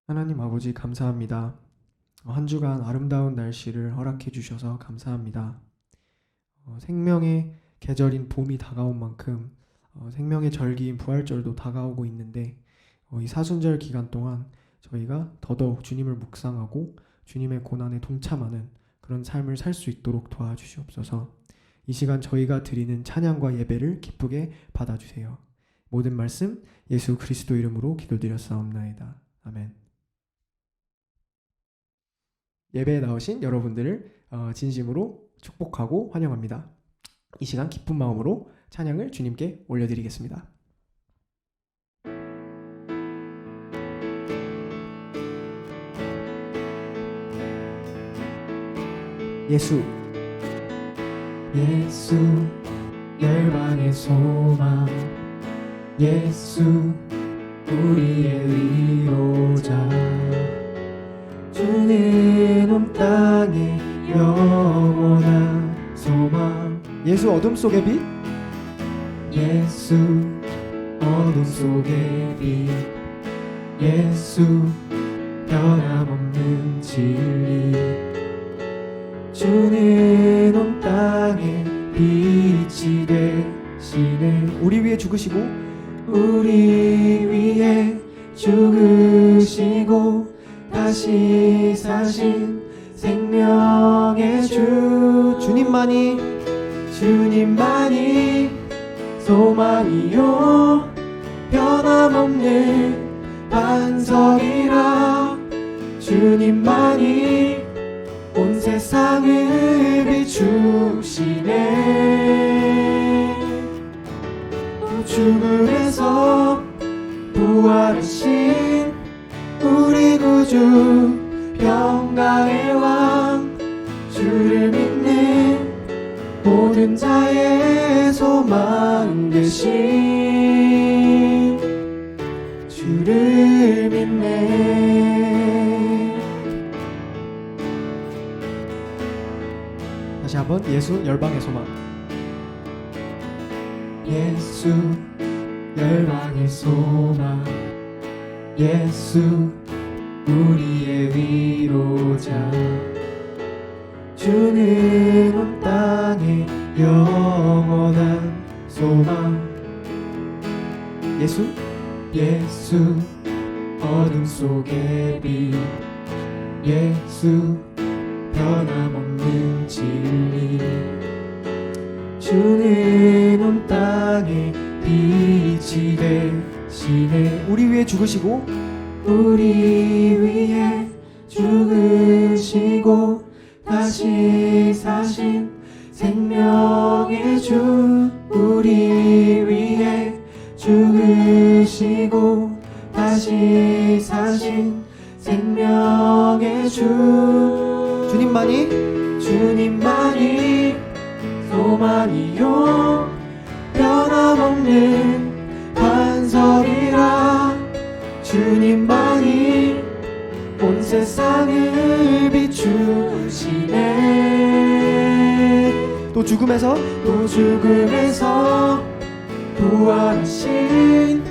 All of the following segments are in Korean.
하나님 아버지 감사합니다. 한 주간 아름다운 날씨를 허락해 주셔서 감사합니다. 생명의 계절인 봄이 다가온 만큼 생명의 절기인 부활절도 다가오고 있는데 이 사순절 기간 동안 저희가 더더욱 주님을 묵상하고 주님의 고난에 동참하는 그런 삶을 살 수 있도록 도와주시옵소서. 이 시간 저희가 드리는 찬양과 예배를 기쁘게 받아주세요. 모든 말씀 예수 그리스도 이름으로 기도드렸사옵나이다. 아멘. 예배에 나오신 여러분들을 진심으로 축복하고 환영합니다. 이 시간 기쁜 마음으로 찬양을 주님께 올려드리겠습니다. 예수 예수 열방의 소망 예수 우리의 위로자 주는 온 땅에 영원한 소망 예수 어둠 속의 빛 예수 어둠 속의 빛 예수 변함없는 진리 주는 온 땅에 빛이 되시네 우리 위해 죽으시고 우리 위해 죽으시고 다시 사신 생명의 주 주님만이 소망이요 변함없는 반석이라 주님만이 온 세상을 비추시네 죽음에서 부활하신 우리 구주 평강의 왕 주를 믿는 모든 자의 소망 되신 주를 믿네. 다시 한번 예수 열방의 소망 예수 열방의 소망 예수 우리의 위로자 주는 온 땅에 영원한 소망 예수 어둠 속의 빛 예수 변함없는 진리 주는 온 땅에 빛이 되시네 우리 위해 죽으시고 우리 위해 죽으시고 다시 사신 생명의 주 우리 위해 죽으시고 다시 사신 생명의 주 주님만이 소망이요 변함없는 반석이라 주님만이 온 세상을 비추시네 또 죽음에서 부활하신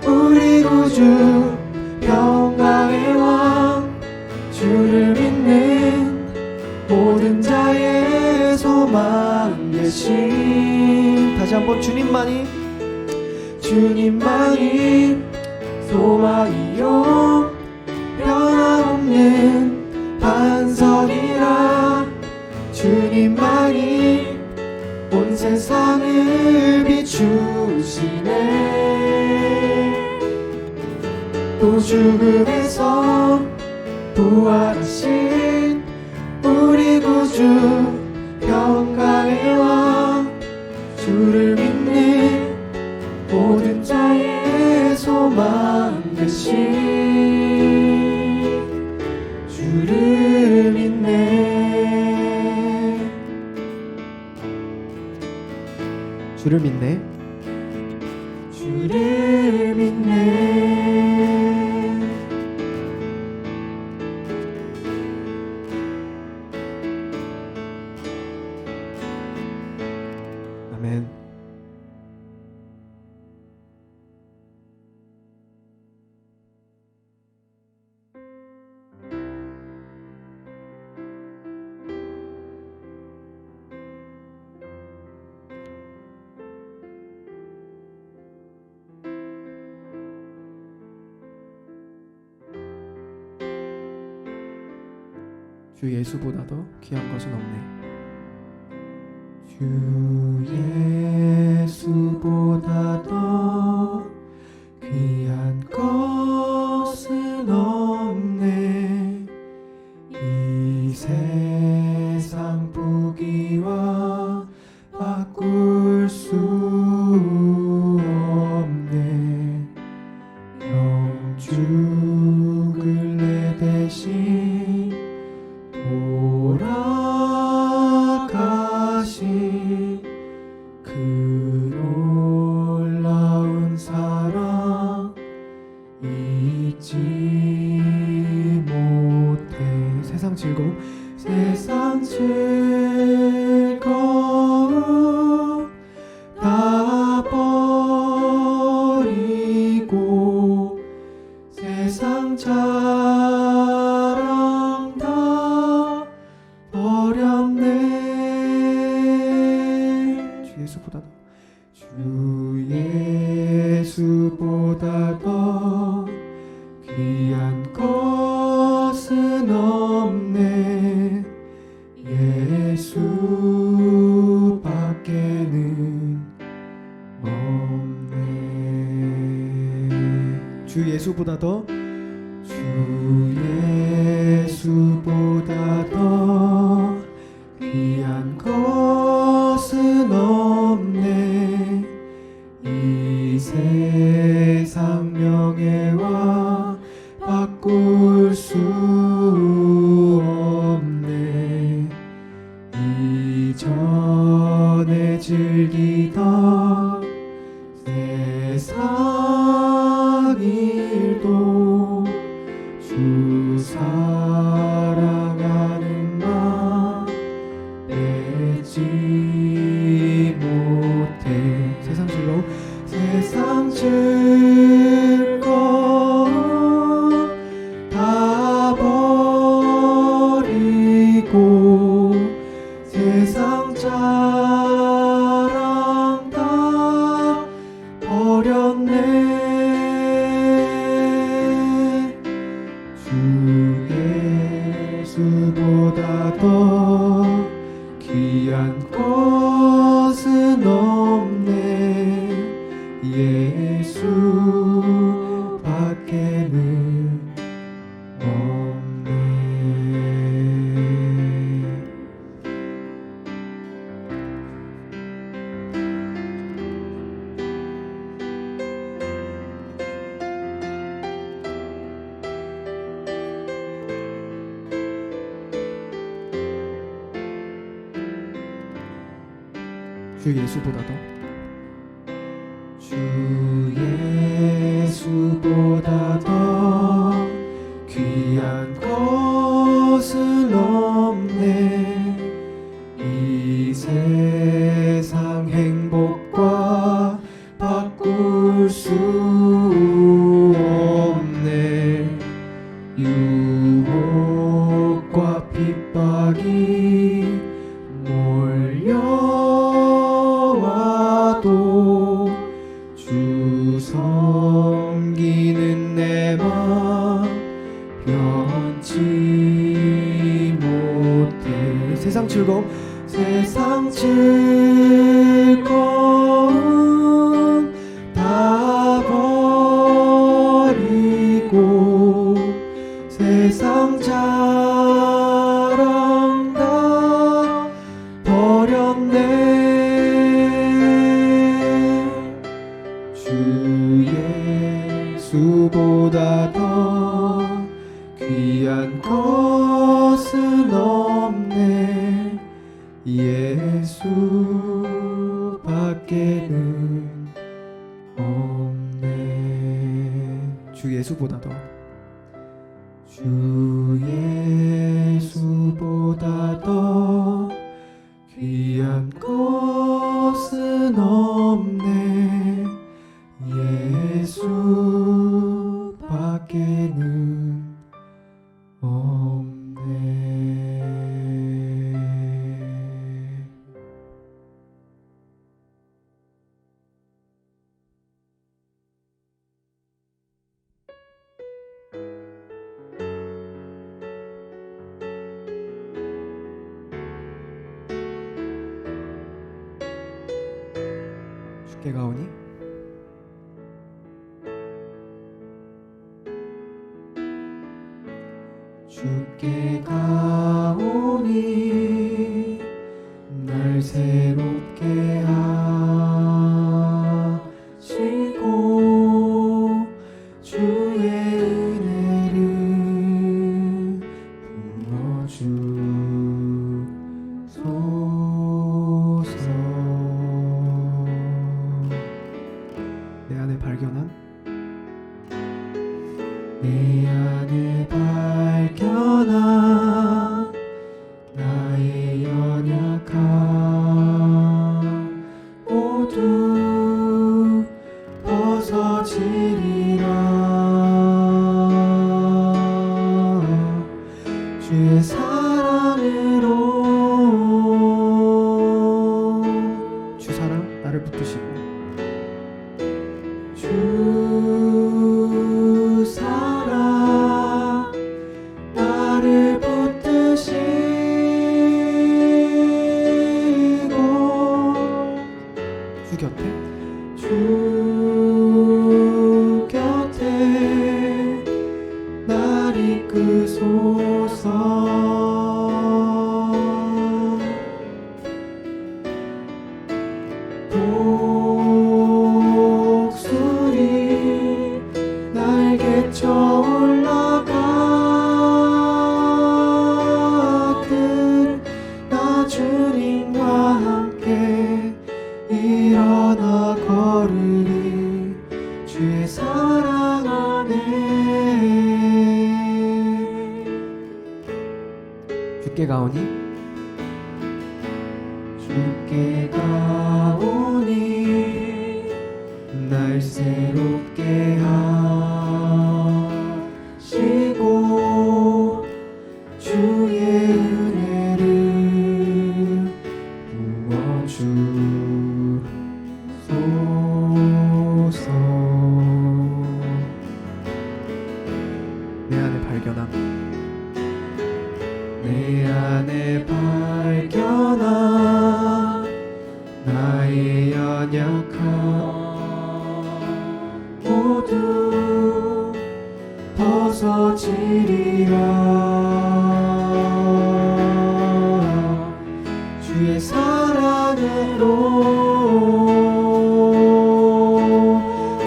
우리 구주 평강의 왕 주를 믿는 모든 자의 소망 되신 다시 한번 주님만이 소망이요 변함없는 반석이라 주님만이 온 세상을 비추시네 또 죽음에서 부활하신 우리 구주 평강의 왕 주를 믿는 모든 자의 소망 되신 주를 믿네 주를 믿네 주를 믿네 아멘. 주 예수보다 더 귀한 것은 없네. 주 예수보다 더 귀한 것은 없네. 이 세상 부귀와 바꿀 수 없네. 영주 근래 대신 돌아가신 그 놀라운 사랑 잊지 못해. 세상 즐거움 세상 즐거움 다 버리고 세상 자랑 다 버렸네. 주 예수보다 더 주 예수보다 더 귀한 것은 없네. 예수밖에는 없네. 주 예수보다 더 주 예수보다 더 귀한 것은 없네. 이 세상 명예와 바꿀 수 없네. 이전에 즐기던 세상 일도 주 사랑하는 마음 뺏지 못해. 세상 즐거움 세상 즐거움 다 버리고 세상 자랑 다 버렸네. 주 예수보다 더 귀한 것은 없네. 예수밖에는 없네. 주 예수보다 더 주 예수보다 더 귀한 것은 없네. 이 세상 행복과 바꿀 수 없네. 유혹과 핍박이 몰려와도 주 섬기는 내 맘 변치 못해. 세상 즐거움 세상 즐거움 다 버리고 세상 자랑 다 버렸네. 주 예수보다 더 귀한 것은 없네. 예수밖에는 없네. 주 예수보다 더 주 예수보다 더 귀한 것은 없네. 예수밖에는 없네. 주께 가오니 주께 가오니 날 새롭게 하시고 주의 은혜를 부어주소서. 내 안에 발견한 내 안에 발견한 나의 연약함 모두 벗어지리라. 주의 사랑으로 주 사랑 나를 붙드시고 주 사랑 나를 붙드시고 주 곁에 주 곁에 날 이끄소서. 독수리 날개쳐 올라가듯 나 주님과 함께 일어나 걸으리. 주의 사랑 안에 주께 가오니 주께 가오니 날 새롭게 하시고 주의 은혜를 부어주소서. 내 안에 발견한 내 안에 발견한 나의 연약함 모두 벗어지리라. 주의 사랑으로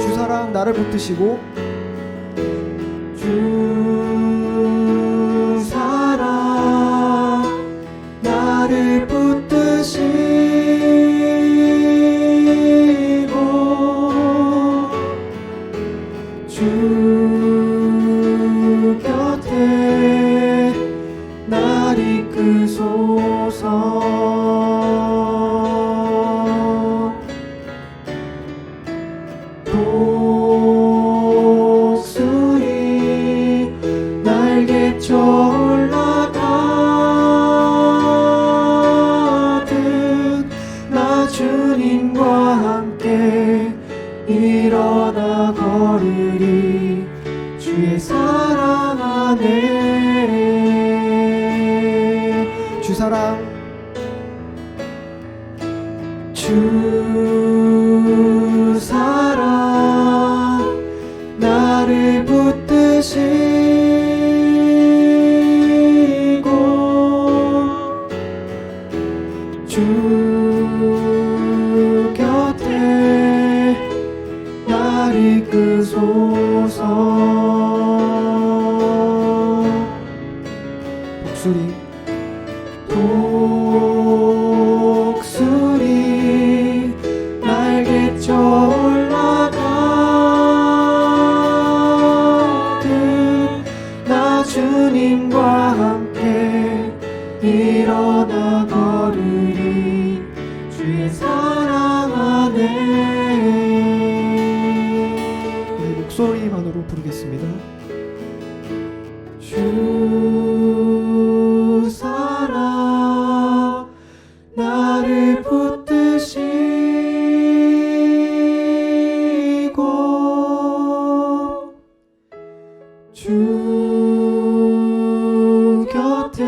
주 사랑 나를 붙드시고 주 사랑 나를 붙드시고 주 곁에 날 이끄소서. 독수리 날개쳐 올라가듯 나 주님과 함께 일어나 걸으리. 주의 사랑 안에 주 사랑 주 사랑 나를 붙드시고 주 곁에 날 이끄소서. 독수리 날개쳐 올라가듯 나 주님과 함께 일어나 걸으리. 주의 사랑 안에 우리 목소리만으로 부르겠습니다. 주 사랑 나를 붙드시고 주 곁에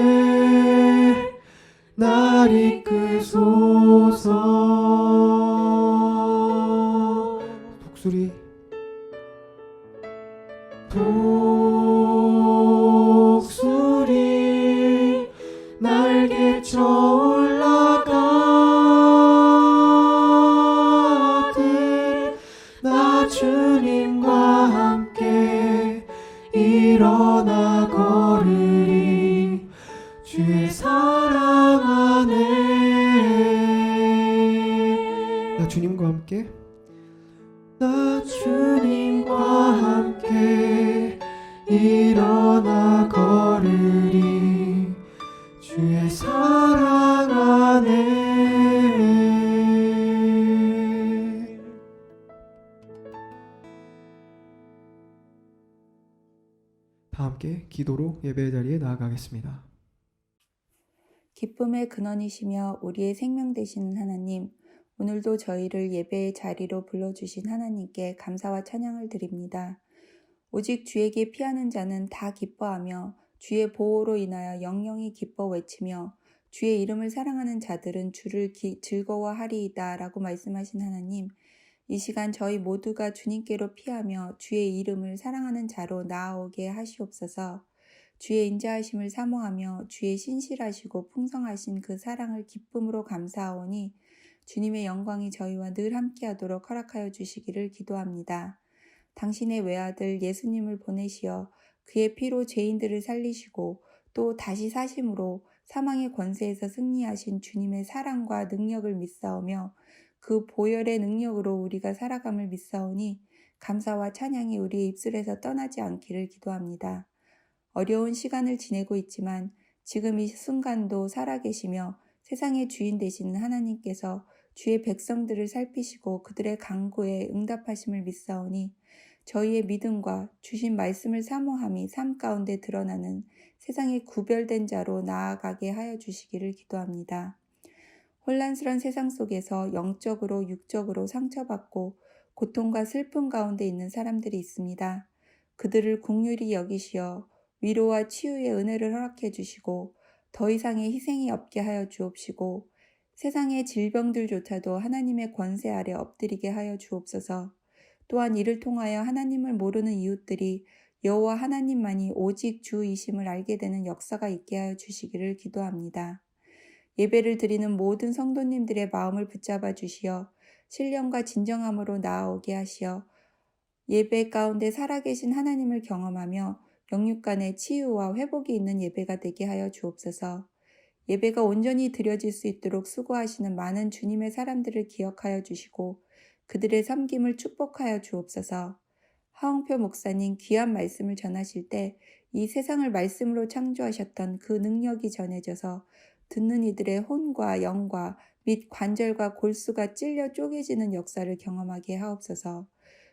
날 이끄소서. 나 주님과 함께 나 주님과 함께 일어나 걸으리 주의 사랑 안에. 다 함께 기도로 예배의 자리에 나아가겠습니다. 기쁨의 근원이시며 우리의 생명 되시는 하나님, 오늘도 저희를 예배의 자리로 불러주신 하나님께 감사와 찬양을 드립니다. 오직 주에게 피하는 자는 다 기뻐하며 주의 보호로 인하여 영영이 기뻐 외치며 주의 이름을 사랑하는 자들은 주를 즐거워하리이다 라고 말씀하신 하나님, 이 시간 저희 모두가 주님께로 피하며 주의 이름을 사랑하는 자로 나아오게 하시옵소서. 주의 인자하심을 사모하며 주의 신실하시고 풍성하신 그 사랑을 기쁨으로 감사하오니 주님의 영광이 저희와 늘 함께하도록 허락하여 주시기를 기도합니다. 당신의 외아들 예수님을 보내시어 그의 피로 죄인들을 살리시고 또 다시 사심으로 사망의 권세에서 승리하신 주님의 사랑과 능력을 믿사오며 그 보혈의 능력으로 우리가 살아감을 믿사오니 감사와 찬양이 우리의 입술에서 떠나지 않기를 기도합니다. 어려운 시간을 지내고 있지만 지금 이 순간도 살아계시며 세상의 주인 되시는 하나님께서 주의 백성들을 살피시고 그들의 간구에 응답하심을 믿사오니 저희의 믿음과 주신 말씀을 사모함이 삶 가운데 드러나는 세상의 구별된 자로 나아가게 하여 주시기를 기도합니다. 혼란스러운 세상 속에서 영적으로 육적으로 상처받고 고통과 슬픔 가운데 있는 사람들이 있습니다. 그들을 긍휼히 여기시어 위로와 치유의 은혜를 허락해 주시고 더 이상의 희생이 없게 하여 주옵시고 세상의 질병들조차도 하나님의 권세 아래 엎드리게 하여 주옵소서. 또한 이를 통하여 하나님을 모르는 이웃들이 여호와 하나님만이 오직 주이심을 알게 되는 역사가 있게 하여 주시기를 기도합니다. 예배를 드리는 모든 성도님들의 마음을 붙잡아 주시어 신령과 진정함으로 나아오게 하시어 예배 가운데 살아계신 하나님을 경험하며 영육 간의 치유와 회복이 있는 예배가 되게 하여 주옵소서. 예배가 온전히 드려질 수 있도록 수고하시는 많은 주님의 사람들을 기억하여 주시고 그들의 섬김을 축복하여 주옵소서. 하홍표 목사님 귀한 말씀을 전하실 때 이 세상을 말씀으로 창조하셨던 그 능력이 전해져서 듣는 이들의 혼과 영과 및 관절과 골수가 찔려 쪼개지는 역사를 경험하게 하옵소서.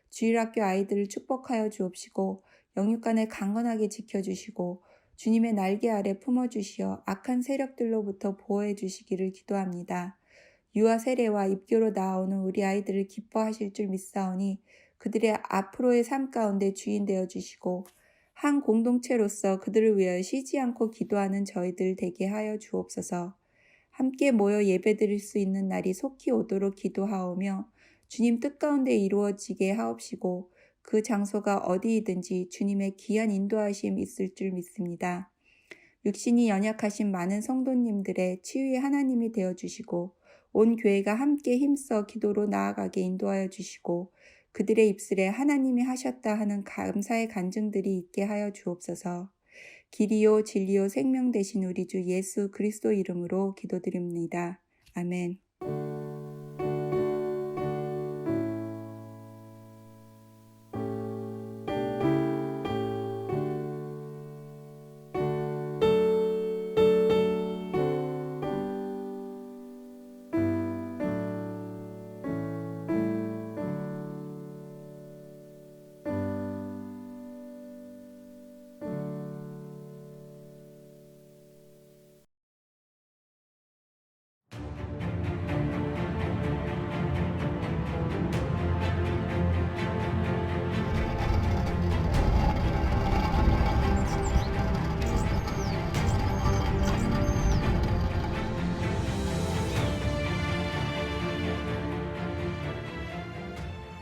주일학교 아이들을 축복하여 주옵시고 영육간을 강건하게 지켜주시고 주님의 날개 아래 품어주시어 악한 세력들로부터 보호해 주시기를 기도합니다. 유아 세례와 입교로 나오는 우리 아이들을 기뻐하실 줄 믿사오니 그들의 앞으로의 삶 가운데 주인 되어 주시고 한 공동체로서 그들을 위하여 쉬지 않고 기도하는 저희들 되게 하여 주옵소서. 함께 모여 예배드릴 수 있는 날이 속히 오도록 기도하오며 주님 뜻 가운데 이루어지게 하옵시고 그 장소가 어디이든지 주님의 귀한 인도하심 있을 줄 믿습니다. 육신이 연약하신 많은 성도님들의 치유의 하나님이 되어주시고 온 교회가 함께 힘써 기도로 나아가게 인도하여 주시고 그들의 입술에 하나님이 하셨다 하는 감사의 간증들이 있게 하여 주옵소서. 길이요 진리요 생명 되신 우리 주 예수 그리스도 이름으로 기도드립니다. 아멘.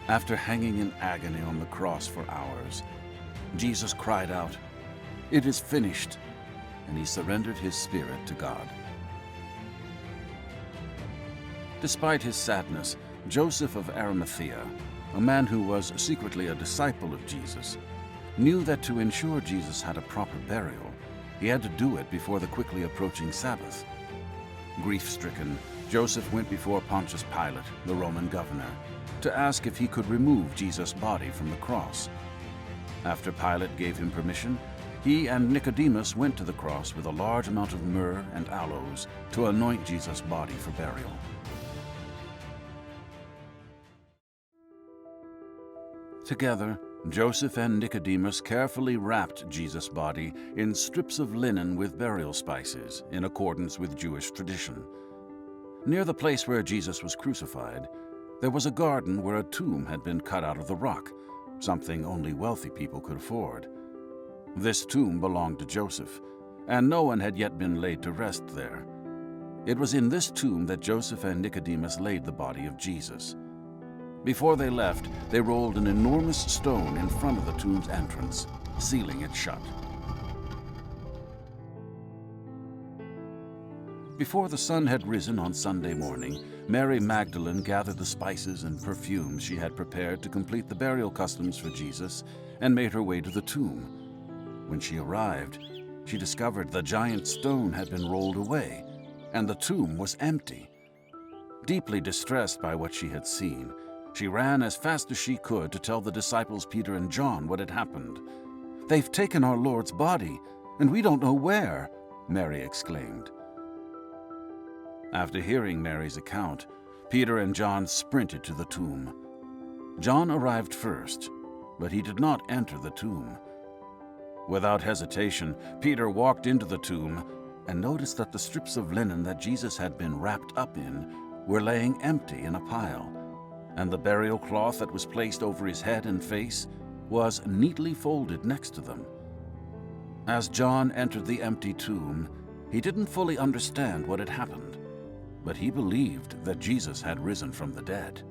After hanging in agony on the cross for hours, Jesus cried out, "It is finished," and he surrendered his spirit to God. Despite his sadness, Joseph of Arimathea, a man who was secretly a disciple of Jesus, knew that to ensure Jesus had a proper burial, he had to do it before the quickly approaching Sabbath. Grief-stricken, Joseph went before Pontius Pilate, the Roman governor, to ask if he could remove Jesus' body from the cross. After Pilate gave him permission, he and Nicodemus went to the cross with a large amount of myrrh and aloes to anoint Jesus' body for burial. Together, Joseph and Nicodemus carefully wrapped Jesus' body in strips of linen with burial spices in accordance with Jewish tradition. Near the place where Jesus was crucified, there was a garden where a tomb had been cut out of the rock, something only wealthy people could afford. This tomb belonged to Joseph, and no one had yet been laid to rest there. It was in this tomb that Joseph and Nicodemus laid the body of Jesus. Before they left, they rolled an enormous stone in front of the tomb's entrance, sealing it shut. Before the sun had risen on Sunday morning, Mary Magdalene gathered the spices and perfumes she had prepared to complete the burial customs for Jesus and made her way to the tomb. When she arrived, she discovered the giant stone had been rolled away, and the tomb was empty. Deeply distressed by what she had seen, she ran as fast as she could to tell the disciples Peter and John what had happened. "They've taken our Lord's body, and we don't know where," Mary exclaimed. After hearing Mary's account, Peter and John sprinted to the tomb. John arrived first, but he did not enter the tomb. Without hesitation, Peter walked into the tomb and noticed that the strips of linen that Jesus had been wrapped up in were laying empty in a pile, and the burial cloth that was placed over his head and face was neatly folded next to them. As John entered the empty tomb, he didn't fully understand what had happened, but he believed that Jesus had risen from the dead.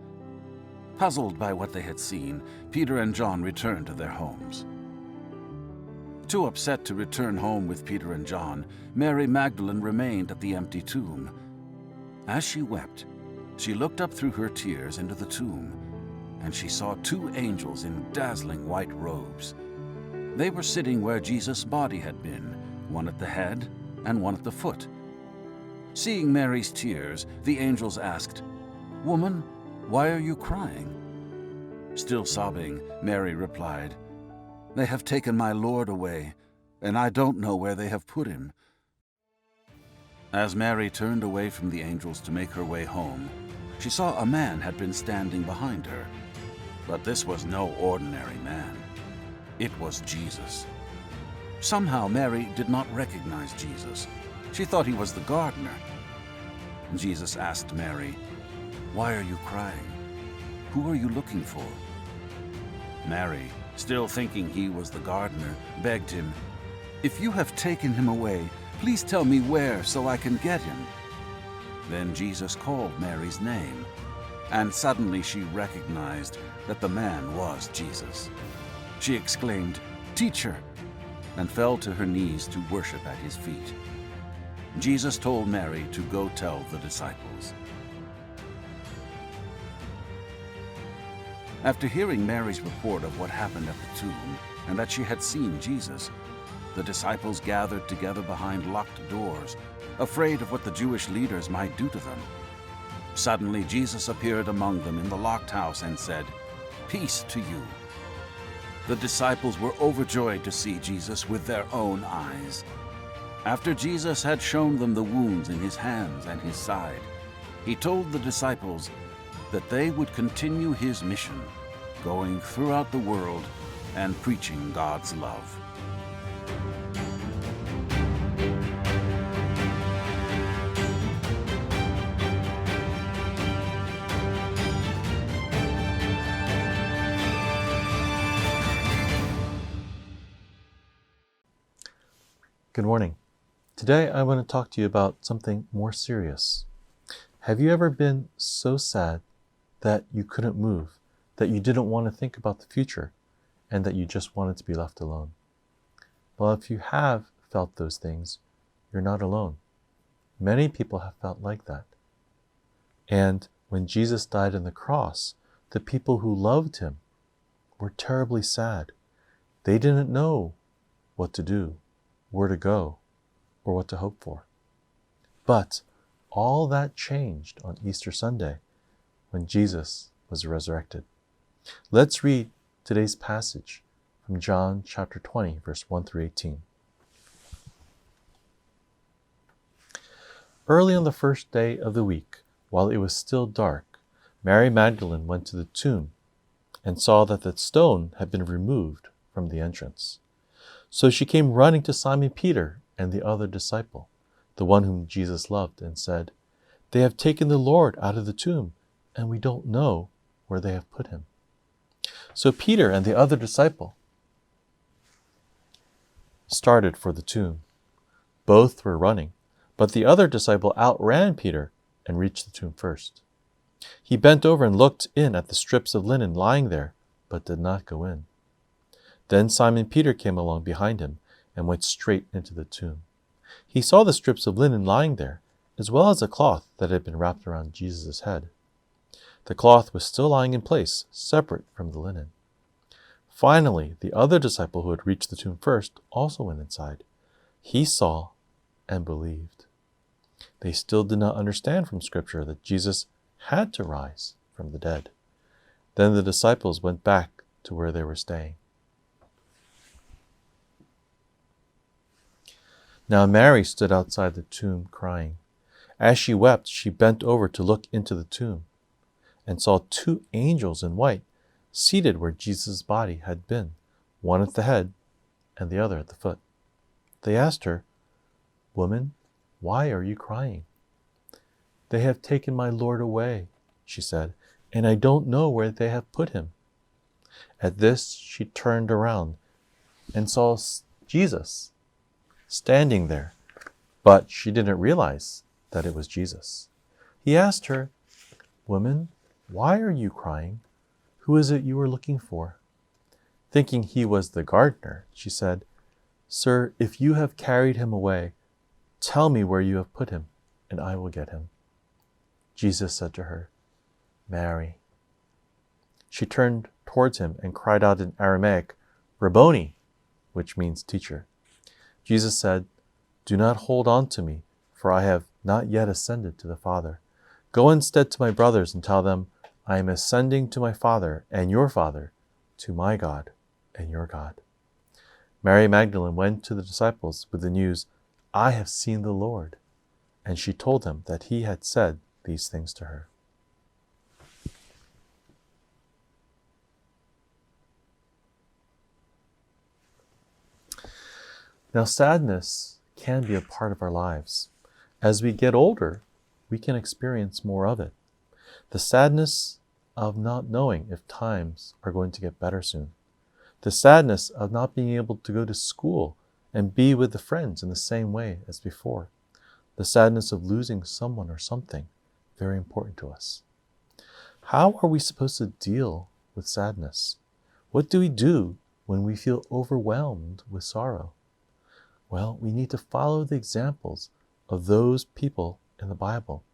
Puzzled by what they had seen, Peter and John returned to their homes. Too upset to return home with Peter and John, Mary Magdalene remained at the empty tomb. As she wept, she looked up through her tears into the tomb, and she saw two angels in dazzling white robes. They were sitting where Jesus' body had been, one at the head and one at the foot. Seeing Mary's tears, the angels asked, "Woman, why are you crying?" Still sobbing, Mary replied, "They have taken my Lord away, and I don't know where they have put him." As Mary turned away from the angels to make her way home, she saw a man had been standing behind her. But this was no ordinary man. It was Jesus. Somehow Mary did not recognize Jesus. She thought he was the gardener. Jesus asked Mary, "Why are you crying? Who are you looking for?" Mary, still thinking he was the gardener, begged him, "If you have taken him away, please tell me where so I can get him." Then Jesus called Mary's name, and suddenly she recognized that the man was Jesus. She exclaimed, "Teacher," and fell to her knees to worship at his feet. Jesus told Mary to go tell the disciples. After hearing Mary's report of what happened at the tomb and that she had seen Jesus, the disciples gathered together behind locked doors, afraid of what the Jewish leaders might do to them. Suddenly, Jesus appeared among them in the locked house and said, "Peace to you." The disciples were overjoyed to see Jesus with their own eyes. After Jesus had shown them the wounds in his hands and his side, he told the disciples that they would continue his mission, going throughout the world and preaching God's love. Good morning. Today I want to talk to you about something more serious. Have you ever been so sad that you couldn't move, that you didn't want to think about the future, and that you just wanted to be left alone? Well, if you have felt those things, you're not alone. Many people have felt like that. And when Jesus died on the cross, the people who loved him were terribly sad. They didn't know what to do, where to go, or what to hope for. But all that changed on Easter Sunday when Jesus was resurrected. Let's read today's passage from John chapter 20, verse 1 through 18. Early on the first day of the week, while it was still dark, Mary Magdalene went to the tomb and saw that the stone had been removed from the entrance. So she came running to Simon Peter and the other disciple, the one whom Jesus loved, and said, "They have taken the Lord out of the tomb, and we don't know where they have put him." So Peter and the other disciple started for the tomb. Both were running, but the other disciple outran Peter and reached the tomb first. He bent over and looked in at the strips of linen lying there, but did not go in. Then Simon Peter came along behind him and went straight into the tomb. He saw the strips of linen lying there, as well as a cloth that had been wrapped around Jesus' head. The cloth was still lying in place, separate from the linen. Finally, the other disciple who had reached the tomb first also went inside. He saw and believed. They still did not understand from Scripture that Jesus had to rise from the dead. Then the disciples went back to where they were staying. Now Mary stood outside the tomb crying. As she wept, she bent over to look into the tomb and saw 2 angels in white seated where Jesus' body had been, one at the head and the other at the foot. They asked her, "Woman, why are you crying?" "They have taken my Lord away," she said, "and I don't know where they have put him." At this, she turned around and saw Jesus standing there, but she didn't realize that it was Jesus. He asked her, "Woman, why are you crying? Who is it you are looking for?" Thinking he was the gardener, she said, "Sir, if you have carried him away, tell me where you have put him, and I will get him." Jesus said to her, "Mary." She turned towards him and cried out in Aramaic, "Rabboni," which means teacher. Jesus said, "Do not hold on to me, for I have not yet ascended to the Father. Go instead to my brothers and tell them, I am ascending to my Father and your Father, to my God and your God." Mary Magdalene went to the disciples with the news, "I have seen the Lord," and she told them that he had said these things to her. Now, sadness can be a part of our lives. As we get older, we can experience more of it. The sadness of not knowing if times are going to get better soon. The sadness of not being able to go to school and be with the friends in the same way as before. The sadness of losing someone or something very important to us. How are we supposed to deal with sadness? What do we do when we feel overwhelmed with sorrow? Well, we need to follow the examples of those people in the Bible.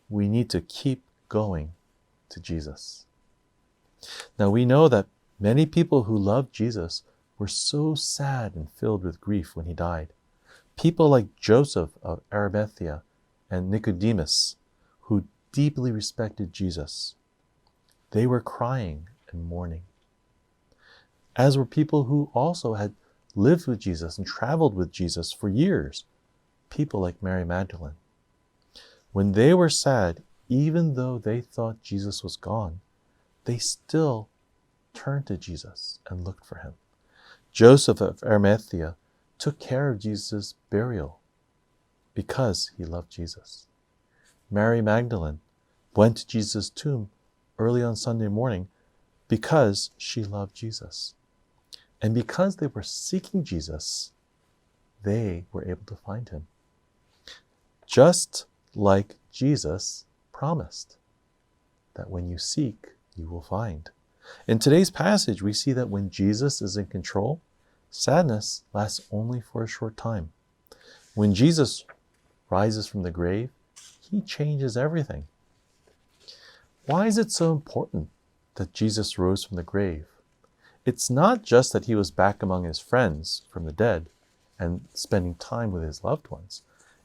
We need to keep going to Jesus. Now we know that many people who loved Jesus were so sad and filled with grief when he died. People like Joseph of Arimathea and Nicodemus, who deeply respected Jesus. They were crying and mourning. As were people who also had lived with Jesus and traveled with Jesus for years, people like Mary Magdalene. When they were sad, even though they thought Jesus was gone, they still turned to Jesus and looked for him. Joseph of Arimathea took care of Jesus' burial because he loved Jesus. Mary Magdalene went to Jesus' tomb early on Sunday morning because she loved Jesus. And because they were seeking Jesus, they were able to find him. Just like Jesus promised that when you seek, you will find. In today's passage, we see that when Jesus is in control, sadness lasts only for a short time. When Jesus rises from the grave, he changes everything. Why is it so important that Jesus rose from the grave? It's not just that he was back among his friends from the dead and spending time with his loved ones.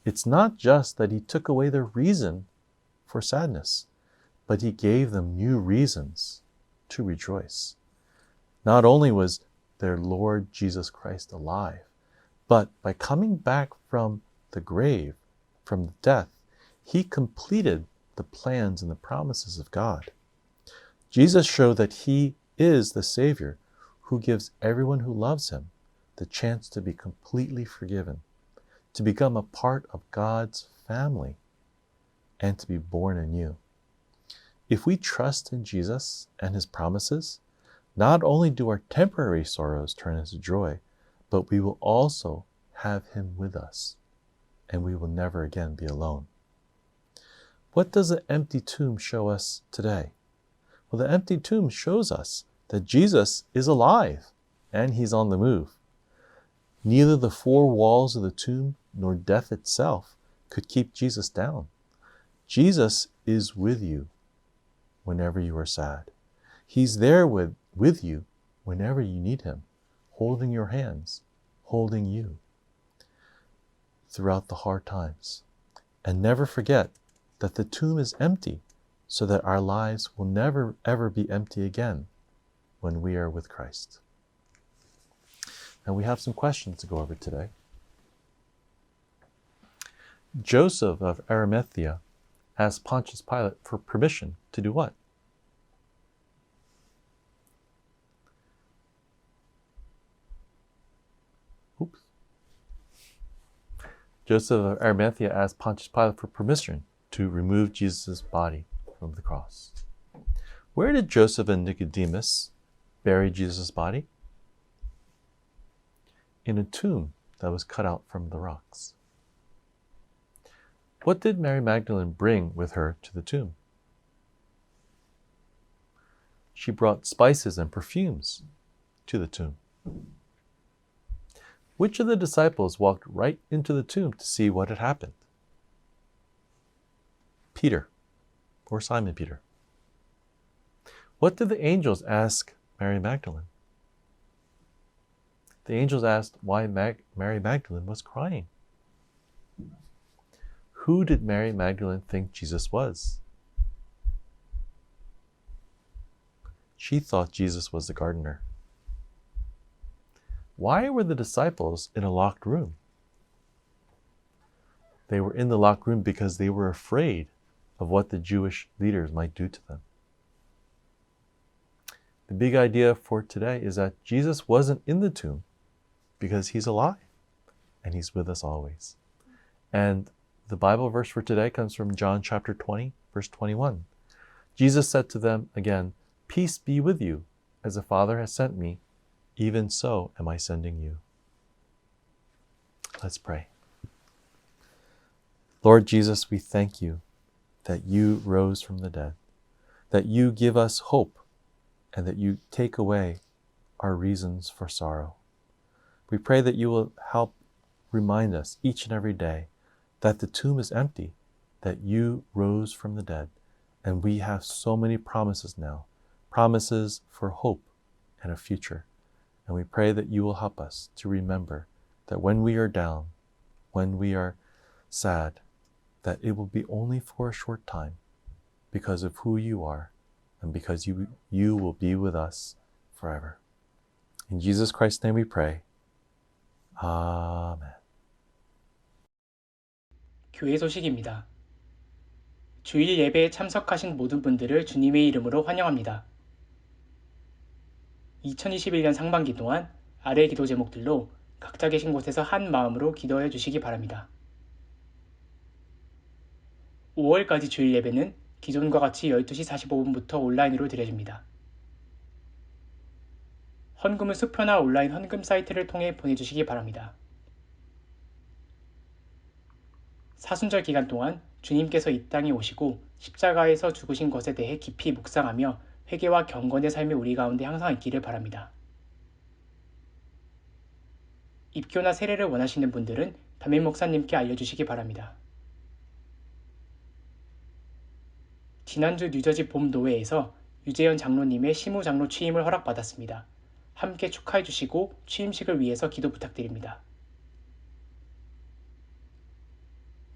It's not just that he took away their reason for sadness, but he gave them new reasons to rejoice. Not only was their Lord Jesus Christ alive, but by coming back from the grave, from death, he completed the plans and the promises of God. Jesus showed that he is the Savior who gives everyone who loves him the chance to be completely forgiven, to become a part of God's family, and to be born anew. If we trust in Jesus and his promises, not only do our temporary sorrows turn into joy, but we will also have him with us, and we will never again be alone. What does the empty tomb show us today? Well, the empty tomb shows us that Jesus is alive and he's on the move. Neither the four walls of the tomb nor death itself could keep Jesus down. Jesus is with you whenever you are sad. He's there with you whenever you need him, holding your hands, holding you throughout the hard times. And never forget that the tomb is empty, so that our lives will never ever be empty again when we are with Christ. And we have some questions to go over today. Joseph of Arimathea asked Pontius Pilate for permission to do what? Oops. Joseph of Arimathea asked Pontius Pilate for permission to remove Jesus' body from the cross. Where did Joseph and Nicodemus bury Jesus' body? In a tomb that was cut out from the rocks. What did Mary Magdalene bring with her to the tomb? She brought spices and perfumes to the tomb. Which of the disciples walked right into the tomb to see what had happened? Peter, or Simon Peter. What did the angels ask Mary Magdalene? The angels asked why Mary Magdalene was crying. Who did Mary Magdalene think Jesus was? She thought Jesus was the gardener. Why were the disciples in a locked room? They were in the locked room because they were afraid of what the Jewish leaders might do to them. The big idea for today is that Jesus wasn't in the tomb because he's alive and he's with us always. And the Bible verse for today comes from John chapter 20, verse 21. Jesus said to them again, "Peace be with you. As the Father has sent me, even so am I sending you." Let's pray. Lord Jesus, we thank you that you rose from the dead, that you give us hope, and that you take away our reasons for sorrow. We pray that you will help remind us each and every day that the tomb is empty, that you rose from the dead, and we have so many promises now, promises for hope and a future. And we pray that you will help us to remember that when we are down, when we are sad, that it will be only for a short time because of who you are and because you will be with us forever. In Jesus Christ's name we pray. 아멘. 교회 소식입니다. 주일 예배에 참석하신 모든 분들을 주님의 이름으로 환영합니다. 2021년 상반기 동안 아래 기도 제목들로 각자 계신 곳에서 한 마음으로 기도해 주시기 바랍니다. 5월까지 주일 예배는 기존과 같이 12시 45분부터 온라인으로 드려집니다. 헌금은 수표나 온라인 헌금 사이트를 통해 보내주시기 바랍니다. 사순절 기간 동안 주님께서 이 땅에 오시고 십자가에서 죽으신 것에 대해 깊이 묵상하며 회개와 경건의 삶이 우리 가운데 항상 있기를 바랍니다. 입교나 세례를 원하시는 분들은 담임 목사님께 알려주시기 바랍니다. 지난주 뉴저지 봄 노회에서 유재현 장로님의 시무장로 취임을 허락받았습니다. 함께 축하해 주시고 취임식을 위해서 기도 부탁드립니다.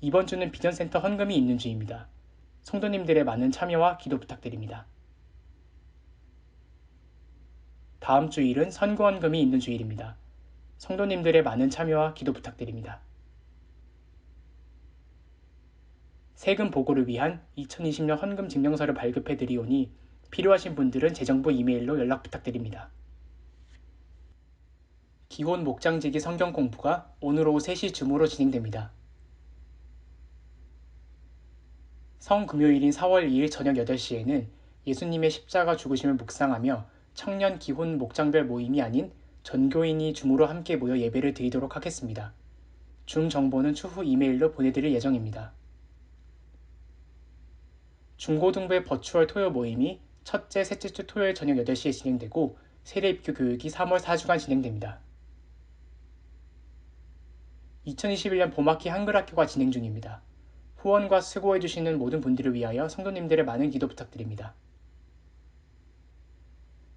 이번 주는 비전센터 헌금이 있는 주입니다. 성도님들의 많은 참여와 기도 부탁드립니다. 다음 주일은 선구헌금이 있는 주일입니다. 성도님들의 많은 참여와 기도 부탁드립니다. 세금 보고를 위한 2020년 헌금 증명서를 발급해 드리오니 필요하신 분들은 재정부 이메일로 연락 부탁드립니다. 기혼 목장지기 성경 공부가 오늘 오후 3시 줌으로 진행됩니다. 성금요일인 4월 2일 저녁 8시에는 예수님의 십자가 죽으심을 묵상하며 청년 기혼 목장별 모임이 아닌 전교인이 줌으로 함께 모여 예배를 드리도록 하겠습니다. 줌 정보는 추후 이메일로 보내드릴 예정입니다. 중고등부의 버추얼 토요 모임이 첫째, 셋째 주 토요일 저녁 8시에 진행되고 세례입교 교육이 3월 4주간 진행됩니다. 2021년 봄학기 한글학교가 진행 중입니다. 후원과 수고해주시는 모든 분들을 위하여 성도님들의 많은 기도 부탁드립니다.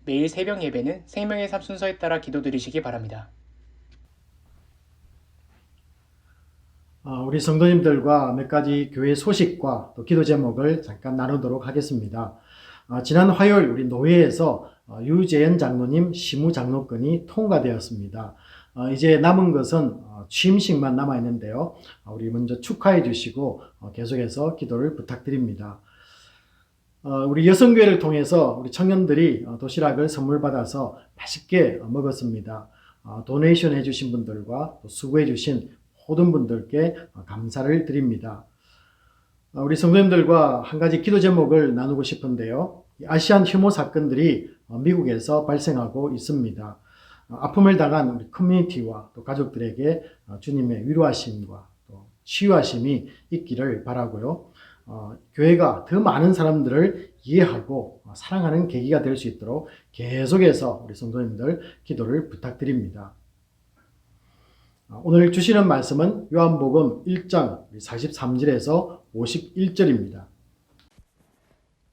매일 새벽 예배는 생명의 삶 순서에 따라 기도드리시기 바랍니다. 우리 성도님들과 몇 가지 교회 소식과 또 기도 제목을 잠깐 나누도록 하겠습니다. 지난 화요일 우리 노회에서 유재현 장로님 시무 장로권이 통과되었습니다. 이제 남은 것은 취임식만 남아 있는데요. 우리 먼저 축하해 주시고 계속해서 기도를 부탁드립니다. 우리 여성교회를 통해서 우리 청년들이 도시락을 선물 받아서 맛있게 먹었습니다. 도네이션 해주신 분들과 또 수고해주신 모든 분들께 감사를 드립니다. 우리 성도님들과 한 가지 기도 제목을 나누고 싶은데요. 아시안 혐오 사건들이 미국에서 발생하고 있습니다. 아픔을 당한 우리 커뮤니티와 또 가족들에게 주님의 위로하심과 또 치유하심이 있기를 바라고요. 교회가 더 많은 사람들을 이해하고 사랑하는 계기가 될 수 있도록 계속해서 우리 성도님들 기도를 부탁드립니다. 오늘 주시는 말씀은 요한복음 1장 43절에서 51절입니다.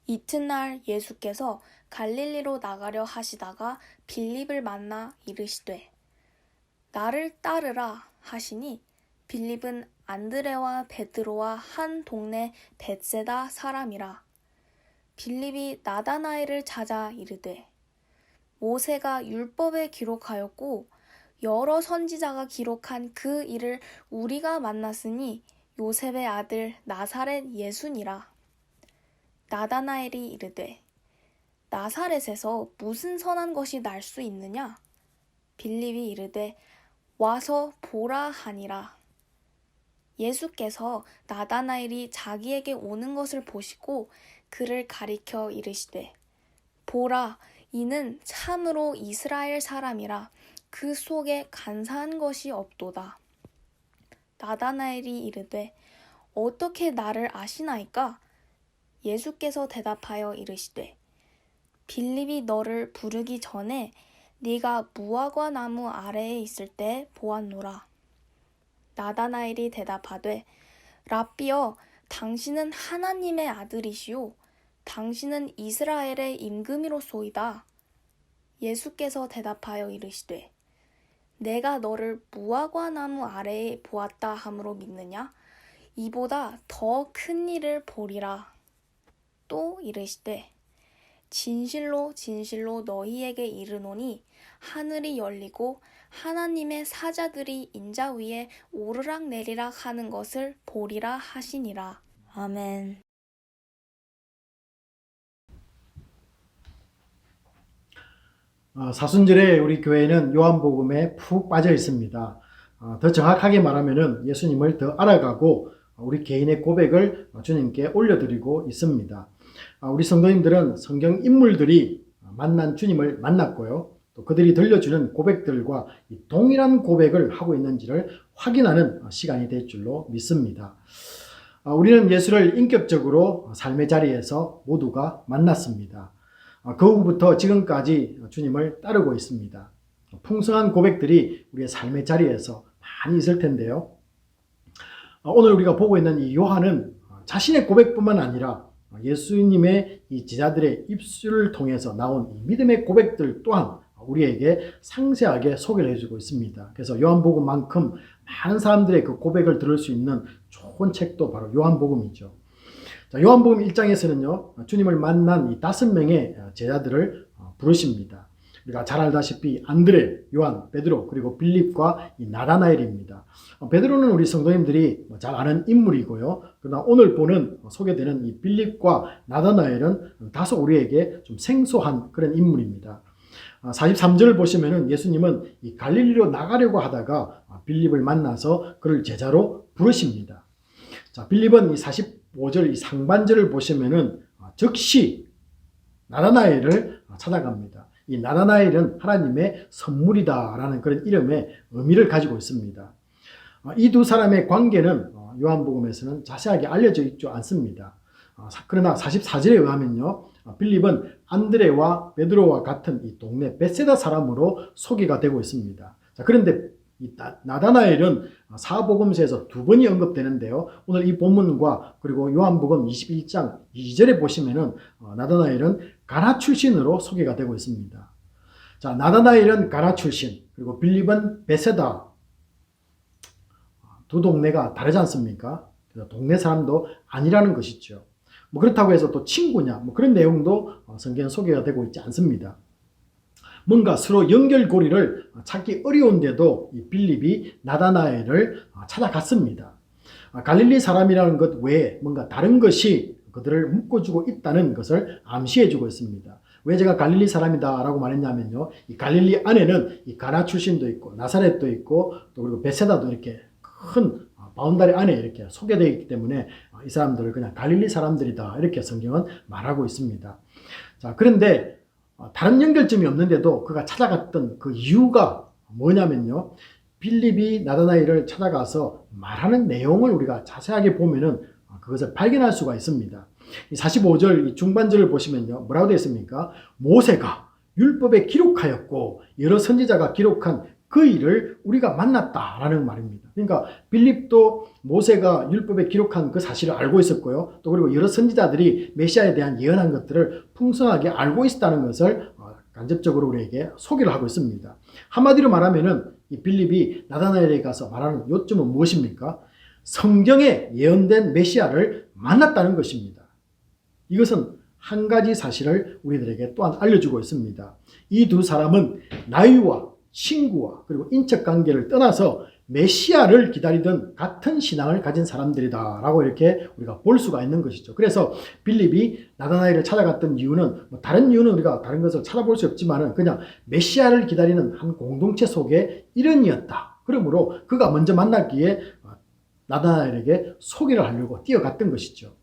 이튿날 예수께서 갈릴리로 나가려 하시다가 빌립을 만나 이르시되 나를 따르라 하시니 빌립은 안드레와 베드로와 한 동네 벳세다 사람이라. 빌립이 나다나엘을 찾아 이르되 모세가 율법에 기록하였고 여러 선지자가 기록한 그 일을 우리가 만났으니 요셉의 아들 나사렛 예수니라. 나다나엘이 이르되 나사렛에서 무슨 선한 것이 날 수 있느냐? 빌립이 이르되 와서 보라 하니라. 예수께서 나다나엘이 자기에게 오는 것을 보시고 그를 가리켜 이르시되 보라, 이는 참으로 이스라엘 사람이라. 그 속에 간사한 것이 없도다. 나다나엘이 이르되 어떻게 나를 아시나이까? 예수께서 대답하여 이르시되 빌립이 너를 부르기 전에 네가 무화과 나무 아래에 있을 때 보았노라. 나다나엘이 대답하되 랍비여, 당신은 하나님의 아들이시오. 당신은 이스라엘의 임금이로소이다. 예수께서 대답하여 이르시되 내가 너를 무화과 나무 아래에 보았다 함으로 믿느냐? 이보다 더 큰 일을 보리라. 또 이르시되 진실로 진실로 너희에게 이르노니 하늘이 열리고 하나님의 사자들이 인자 위에 오르락 내리락 하는 것을 보리라 하시니라. 아멘. 사순절에 우리 교회는 요한복음에 푹 빠져 있습니다. 더 정확하게 말하면은 예수님을 더 알아가고 우리 개인의 고백을 주님께 올려드리고 있습니다. 우리 성도님들은 성경 인물들이 만난 주님을 만났고요. 또 그들이 들려주는 고백들과 동일한 고백을 하고 있는지를 확인하는 시간이 될 줄로 믿습니다. 우리는 예수를 인격적으로 삶의 자리에서 모두가 만났습니다. 그 후부터 지금까지 주님을 따르고 있습니다. 풍성한 고백들이 우리의 삶의 자리에서 많이 있을 텐데요. 오늘 우리가 보고 있는 이 요한은 자신의 고백뿐만 아니라 예수님의 이 제자들의 입술을 통해서 나온 이 믿음의 고백들 또한 우리에게 상세하게 소개를 해주고 있습니다. 그래서 요한복음만큼 많은 사람들의 그 고백을 들을 수 있는 좋은 책도 바로 요한복음이죠. 자, 요한복음 1장에서는요, 주님을 만난 이 5명의 제자들을 부르십니다. 우리가 잘 알다시피 안드레, 요한, 베드로, 그리고 빌립과 이 나다나엘입니다. 베드로는 우리 성도님들이 잘 아는 인물이고요. 그러나 오늘 소개되는 이 빌립과 나다나엘은 다소 우리에게 좀 생소한 그런 인물입니다. 43절을 보시면은 예수님은 이 갈릴리로 나가려고 하다가 빌립을 만나서 그를 제자로 부르십니다. 자, 빌립은 이 45절 이 상반절을 보시면은 즉시 나다나엘을 찾아갑니다. 이 나다나엘은 하나님의 선물이다라는 그런 이름의 의미를 가지고 있습니다. 이 두 사람의 관계는 요한복음에서는 자세하게 알려져 있지 않습니다. 그러나 44절에 의하면요, 빌립은 안드레와 베드로와 같은 이 동네 벳세다 사람으로 소개가 되고 있습니다. 자, 그런데 이 나다나엘은 사복음서에서 2번이 언급되는데요. 오늘 이 본문과 그리고 요한복음 21장 2절에 보시면은 나다나엘은 가나 출신으로 소개가 되고 있습니다. 자, 나다나엘은 가나 출신, 그리고 빌립은 벳세다. 두 동네가 다르지 않습니까? 그래서 동네 사람도 아니라는 것이죠. 그렇다고 해서 또 친구냐, 그런 내용도 성경에 소개가 되고 있지 않습니다. 뭔가 서로 연결고리를 찾기 어려운데도 이 빌립이 나다나엘을 찾아갔습니다. 갈릴리 사람이라는 것 외에 뭔가 다른 것이 그들을 묶어주고 있다는 것을 암시해주고 있습니다. 왜 제가 갈릴리 사람이다라고 말했냐면요, 이 갈릴리 안에는 이 가나 출신도 있고 나사렛도 있고 또 그리고 베세다도 이렇게 큰 바운다리 안에 이렇게 소개되어 있기 때문에 이 사람들을 그냥 갈릴리 사람들이다 이렇게 성경은 말하고 있습니다. 자, 그런데 다른 연결점이 없는데도 그가 찾아갔던 그 이유가 뭐냐면요, 빌립이 나다나엘을 찾아가서 말하는 내용을 우리가 자세하게 보면은 그것을 발견할 수가 있습니다. 이 45절 이 중반절을 보시면요, 뭐라고 되어 있습니까? 모세가 율법에 기록하였고 여러 선지자가 기록한 그 일을 우리가 만났다라는 말입니다. 그러니까 빌립도 모세가 율법에 기록한 그 사실을 알고 있었고요. 또 그리고 여러 선지자들이 메시아에 대한 예언한 것들을 풍성하게 알고 있다는 것을 간접적으로 우리에게 소개를 하고 있습니다. 한마디로 말하면은 이 빌립이 나다나엘에 가서 말하는 요점은 무엇입니까? 성경에 예언된 메시아를 만났다는 것입니다. 이것은 한 가지 사실을 우리들에게 또한 알려주고 있습니다. 이 두 사람은 나이와 친구와 그리고 인적 관계를 떠나서 메시아를 기다리던 같은 신앙을 가진 사람들이다 라고 이렇게 우리가 볼 수가 있는 것이죠. 그래서 빌립이 나다나엘을 찾아갔던 이유는 다른 이유는 우리가 다른 것을 찾아볼 수 없지만 그냥 메시아를 기다리는 한 공동체 속의 일원이었다. 그러므로 그가 먼저 만났기에 나다나엘에게 소개를 하려고 뛰어갔던 것이죠.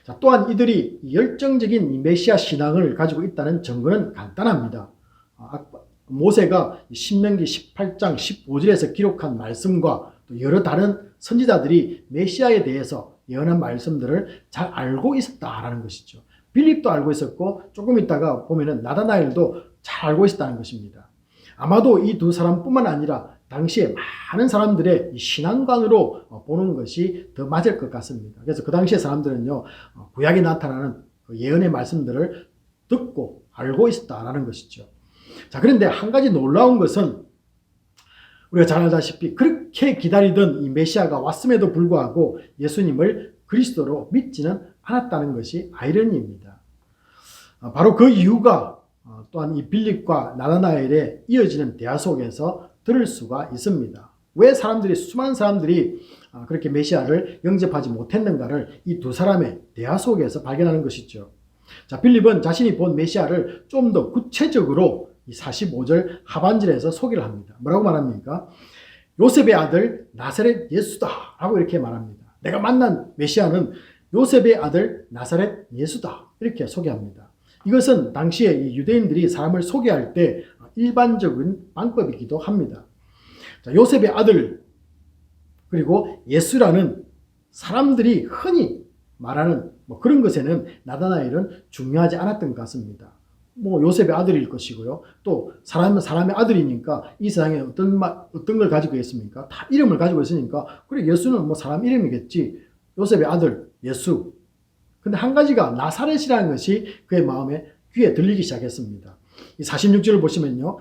자, 또한 이들이 열정적인 이 메시아 신앙을 가지고 있다는 증거는 간단합니다. 모세가 신명기 18장 15절에서 기록한 말씀과 또 여러 다른 선지자들이 메시아에 대해서 예언한 말씀들을 잘 알고 있었다라는 것이죠. 빌립도 알고 있었고 조금 있다가 보면은 나다나엘도 잘 알고 있었다는 것입니다. 아마도 이 두 사람뿐만 아니라 당시에 많은 사람들의 신앙관으로 보는 것이 더 맞을 것 같습니다. 그래서 그 당시의 사람들은요, 구약에 나타나는 예언의 말씀들을 듣고 알고 있었다라는 것이죠. 자, 그런데 한 가지 놀라운 것은 우리가 잘 알다시피 그렇게 기다리던 이 메시아가 왔음에도 불구하고 예수님을 그리스도로 믿지는 않았다는 것이 아이러니입니다. 바로 그 이유가 또한 이 빌립과 나다나엘의 이어지는 대화 속에서 들을 수가 있습니다. 왜 수많은 사람들이 그렇게 메시아를 영접하지 못했는가를 이 두 사람의 대화 속에서 발견하는 것이죠. 자, 빌립은 자신이 본 메시아를 좀 더 구체적으로 이 45절 하반절에서 소개를 합니다. 뭐라고 말합니까? 요셉의 아들 나사렛 예수다 라고 이렇게 말합니다. 내가 만난 메시아는 요셉의 아들 나사렛 예수다 이렇게 소개합니다. 이것은 당시에 이 유대인들이 사람을 소개할 때 일반적인 방법이기도 합니다. 자, 요셉의 아들 그리고 예수라는 사람들이 흔히 말하는 그런 것에는 나다나엘은 중요하지 않았던 것 같습니다. 요셉의 아들일 것이고요. 또 사람은 사람의 아들이니까 이 세상에 어떤 걸 가지고 있습니까? 다 이름을 가지고 있으니까 그래 예수는 사람 이름이겠지. 요셉의 아들 예수. 근데 한 가지가 나사렛이라는 것이 그의 마음에 귀에 들리기 시작했습니다. 이 46절을 보시면요.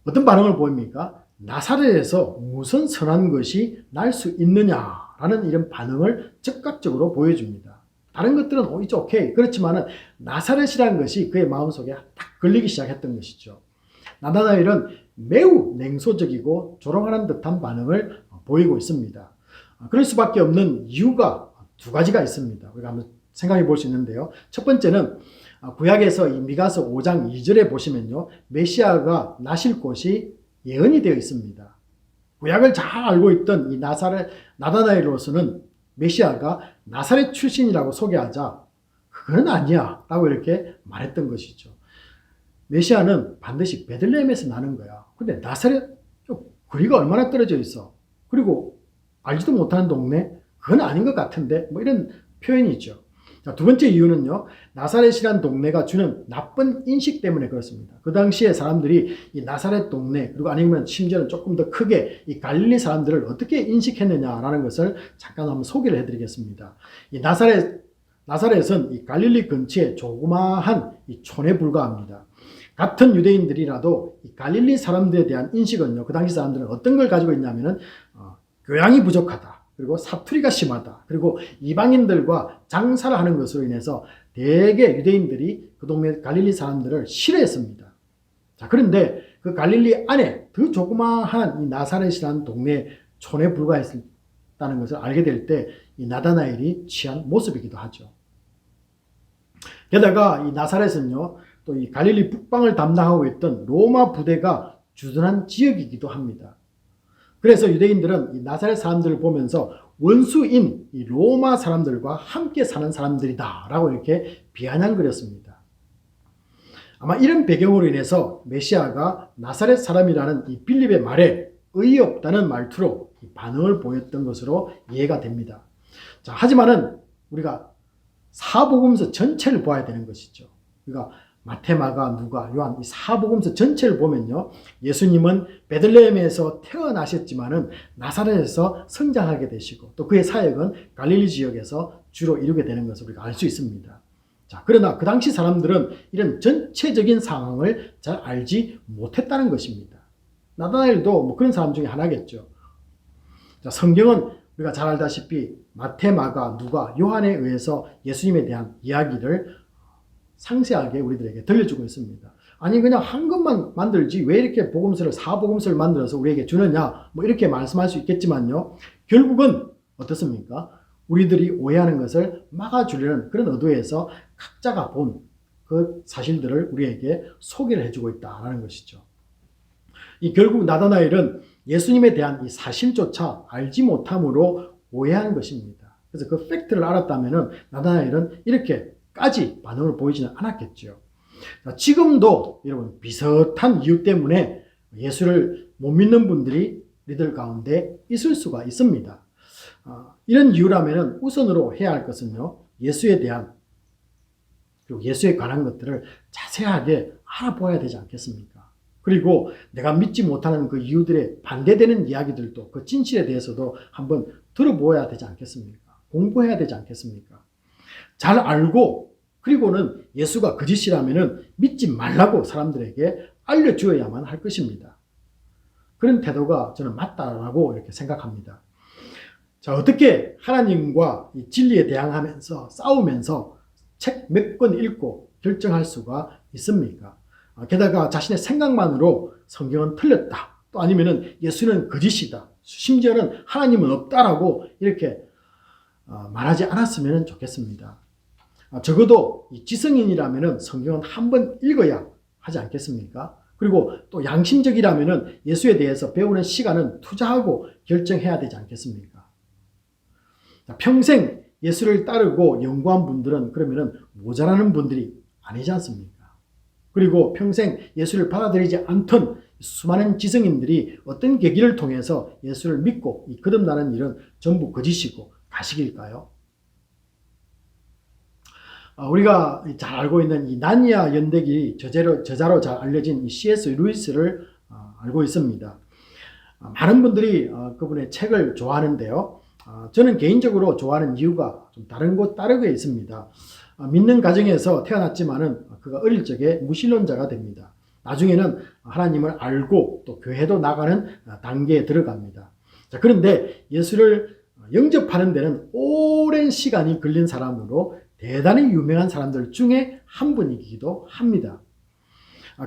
어떤 반응을 보입니까? 나사렛에서 무슨 선한 것이 날 수 있느냐라고 라는 이런 반응을 즉각적으로 보여줍니다. 다른 것들은 it's okay. 그렇지만은 나사렛이라는 것이 그의 마음속에 딱 걸리기 시작했던 것이죠. 나다나엘은 매우 냉소적이고 조롱하는 듯한 반응을 보이고 있습니다. 그럴 수밖에 없는 이유가 두 가지가 있습니다. 우리가 한번 생각해 볼 수 있는데요. 첫 번째는 구약에서 이 미가서 5장 2절에 보시면요, 메시아가 나실 곳이 예언이 되어 있습니다. 구약을 잘 알고 있던 이 나다나엘로서는 메시아가 나사렛 출신이라고 소개하자 그건 아니야 라고 이렇게 말했던 것이죠. 메시아는 반드시 베들레헴에서 나는 거야. 근데 나사렛 거리가 얼마나 떨어져 있어. 그리고 알지도 못하는 동네? 그건 아닌 것 같은데 뭐 이런 표현이 있죠. 자, 두 번째 이유는요, 나사렛이란 동네가 주는 나쁜 인식 때문에 그렇습니다. 그 당시에 사람들이 이 나사렛 동네, 그리고 아니면 심지어는 조금 더 크게 이 갈릴리 사람들을 어떻게 인식했느냐라는 것을 잠깐 한번 소개를 해드리겠습니다. 이 나사렛은 이 갈릴리 근처에 조그마한 이 촌에 불과합니다. 같은 유대인들이라도 이 갈릴리 사람들에 대한 인식은요, 그 당시 사람들은 어떤 걸 가지고 있냐면은 교양이 부족하다. 그리고 사투리가 심하다. 그리고 이방인들과 장사를 하는 것으로 인해서 대개 유대인들이 그 동네 갈릴리 사람들을 싫어했습니다. 자, 그런데 그 갈릴리 안에 더 조그마한 이 나사렛이라는 동네 촌에 불과했다는 것을 알게 될 때 이 나다나엘이 취한 모습이기도 하죠. 게다가 이 나사렛은요, 또 이 갈릴리 북방을 담당하고 있던 로마 부대가 주둔한 지역이기도 합니다. 그래서 유대인들은 이 나사렛 사람들을 보면서 원수인 이 로마 사람들과 함께 사는 사람들이다 라고 이렇게 비아냥거렸습니다. 아마 이런 배경으로 인해서 메시아가 나사렛 사람이라는 이 빌립의 말에 의의없다는 말투로 반응을 보였던 것으로 이해가 됩니다. 자, 하지만은 우리가 사복음서 전체를 봐야 되는 것이죠. 그러니까 마태, 마가, 누가, 요한 이 사복음서 전체를 보면요, 예수님은 베들레헴에서 태어나셨지만은 나사렛에서 성장하게 되시고 또 그의 사역은 갈릴리 지역에서 주로 이루게 되는 것을 우리가 알 수 있습니다. 자, 그러나 그 당시 사람들은 이런 전체적인 상황을 잘 알지 못했다는 것입니다. 나다나엘도 뭐 그런 사람 중에 하나겠죠. 자, 성경은 우리가 잘 알다시피 마태, 마가, 누가, 요한에 의해서 예수님에 대한 이야기를 상세하게 우리들에게 들려주고 있습니다. 아니 그냥 한 것만 만들지 왜 이렇게 복음서를 사복음서를 만들어서 우리에게 주느냐 뭐 이렇게 말씀할 수 있겠지만요, 결국은 어떻습니까? 우리들이 오해하는 것을 막아주려는 그런 의도에서 각자가 본 그 사실들을 우리에게 소개를 해주고 있다는 것이죠. 이 결국 나다나엘은 예수님에 대한 이 사실조차 알지 못함으로 오해한 것입니다. 그래서 그 팩트를 알았다면은 나다나엘은 이렇게까지 반응을 보이지는 않았겠죠. 지금도 여러분 비슷한 이유 때문에 예수를 못 믿는 분들이 우리들 가운데 있을 수가 있습니다. 이런 이유라면 우선으로 해야 할 것은요, 예수에 대한 그리고 예수에 관한 것들을 자세하게 알아보아야 되지 않겠습니까? 그리고 내가 믿지 못하는 그 이유들에 반대되는 이야기들도 그 진실에 대해서도 한번 들어보아야 되지 않겠습니까? 공부해야 되지 않겠습니까? 잘 알고 그리고는 예수가 거짓이라면 믿지 말라고 사람들에게 알려주어야만 할 것입니다. 그런 태도가 저는 맞다라고 이렇게 생각합니다. 자, 어떻게 하나님과 이 진리에 대항하면서 싸우면서 책 몇 권 읽고 결정할 수가 있습니까? 게다가 자신의 생각만으로 성경은 틀렸다, 또 아니면은 예수는 거짓이다, 심지어는 하나님은 없다라고 이렇게 말하지 않았으면 좋겠습니다. 적어도 이 지성인이라면은 성경은 한 번 읽어야 하지 않겠습니까? 그리고 또 양심적이라면은 예수에 대해서 배우는 시간은 투자하고 결정해야 되지 않겠습니까? 평생 예수를 따르고 연구한 분들은 그러면은 모자라는 분들이 아니지 않습니까? 그리고 평생 예수를 받아들이지 않던 수많은 지성인들이 어떤 계기를 통해서 예수를 믿고 거듭나는 일은 전부 거짓이고 가식일까요? 우리가 잘 알고 있는 이 나니아 연대기 저자로 잘 알려진 이 C.S. 루이스를 알고 있습니다. 많은 분들이 그분의 책을 좋아하는데요. 저는 개인적으로 좋아하는 이유가 좀 다르게 있습니다. 믿는 가정에서 태어났지만은 그가 어릴 적에 무신론자가 됩니다. 나중에는 하나님을 알고 또 교회도 나가는 단계에 들어갑니다. 자, 그런데 예수를 영접하는 데는 오랜 시간이 걸린 사람으로 대단히 유명한 사람들 중에 한 분이기도 합니다.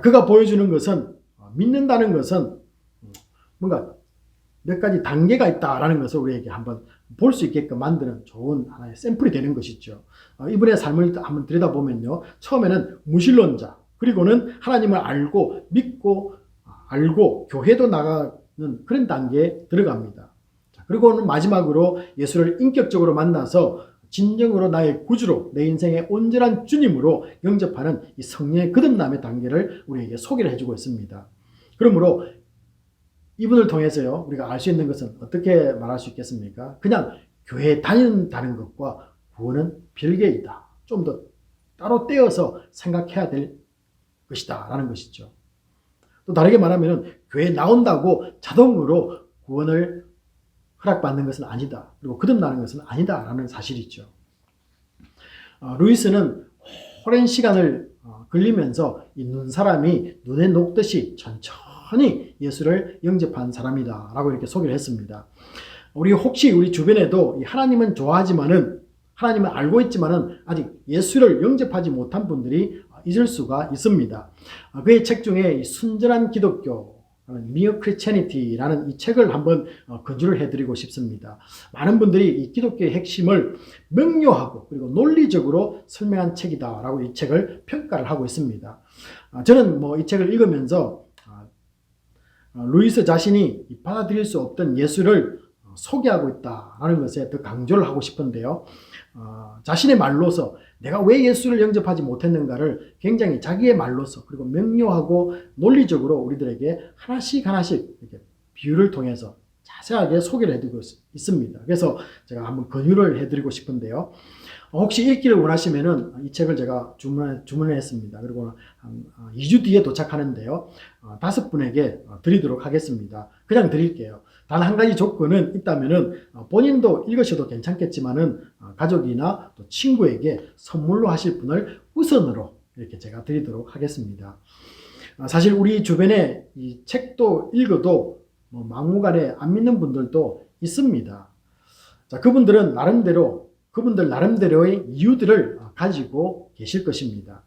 그가 보여주는 것은 믿는다는 것은 뭔가 몇 가지 단계가 있다라는 것을 우리에게 한번 볼 수 있게끔 만드는 좋은 하나의 샘플이 되는 것이죠. 이분의 삶을 한번 들여다보면요. 처음에는 무신론자, 그리고는 하나님을 알고 믿고 알고 교회도 나가는 그런 단계에 들어갑니다. 그리고는 마지막으로 예수를 인격적으로 만나서 진정으로 나의 구주로 내 인생의 온전한 주님으로 영접하는 이 성령의 거듭남의 단계를 우리에게 소개를 해주고 있습니다. 그러므로 이분을 통해서요, 우리가 알 수 있는 것은 어떻게 말할 수 있겠습니까? 그냥 교회에 다닌다는 것과 구원은 별개이다. 좀 더 따로 떼어서 생각해야 될 것이다 라는 것이죠. 또 다르게 말하면 교회에 나온다고 자동으로 구원을 허락받는 것은 아니다. 그리고 거듭나는 것은 아니다 라는 사실이죠. 루이스는 오랜 시간을 걸리면서 이 눈사람이 눈에 녹듯이 천천히 예수를 영접한 사람이다 라고 이렇게 소개를 했습니다. 혹시 우리 주변에도 하나님은 좋아하지만은 하나님을 알고 있지만은 아직 예수를 영접하지 못한 분들이 있을 수가 있습니다. 그의 책 중에 순전한 기독교, Mere Christianity라는 이 책을 한번 권유를 해드리고 싶습니다. 많은 분들이 이 기독교의 핵심을 명료하고 그리고 논리적으로 설명한 책이다라고 이 책을 평가를 하고 있습니다. 저는 이 책을 읽으면서 루이스 자신이 받아들일 수 없던 예수를 소개하고 있다라는 것에 더 강조를 하고 싶은데요. 자신의 말로서 내가 왜 예수를 영접하지 못했는가를 굉장히 자기의 말로서 그리고 명료하고 논리적으로 우리들에게 하나씩 이렇게 비유를 통해서 자세하게 소개를 해드리고 있습니다. 그래서 제가 한번 권유를 해드리고 싶은데요. 혹시 읽기를 원하시면은 이 책을 제가 주문을 했습니다. 그리고 한 2주 뒤에 도착하는데요. 5분에게 드리도록 하겠습니다. 그냥 드릴게요. 단 한 가지 조건은 있다면은 본인도 읽으셔도 괜찮겠지만은 가족이나 또 친구에게 선물로 하실 분을 우선으로 이렇게 제가 드리도록 하겠습니다. 사실 우리 주변에 이 책도 읽어도 막무가내 안 믿는 분들도 있습니다. 자, 그분들 나름대로의 이유들을 가지고 계실 것입니다.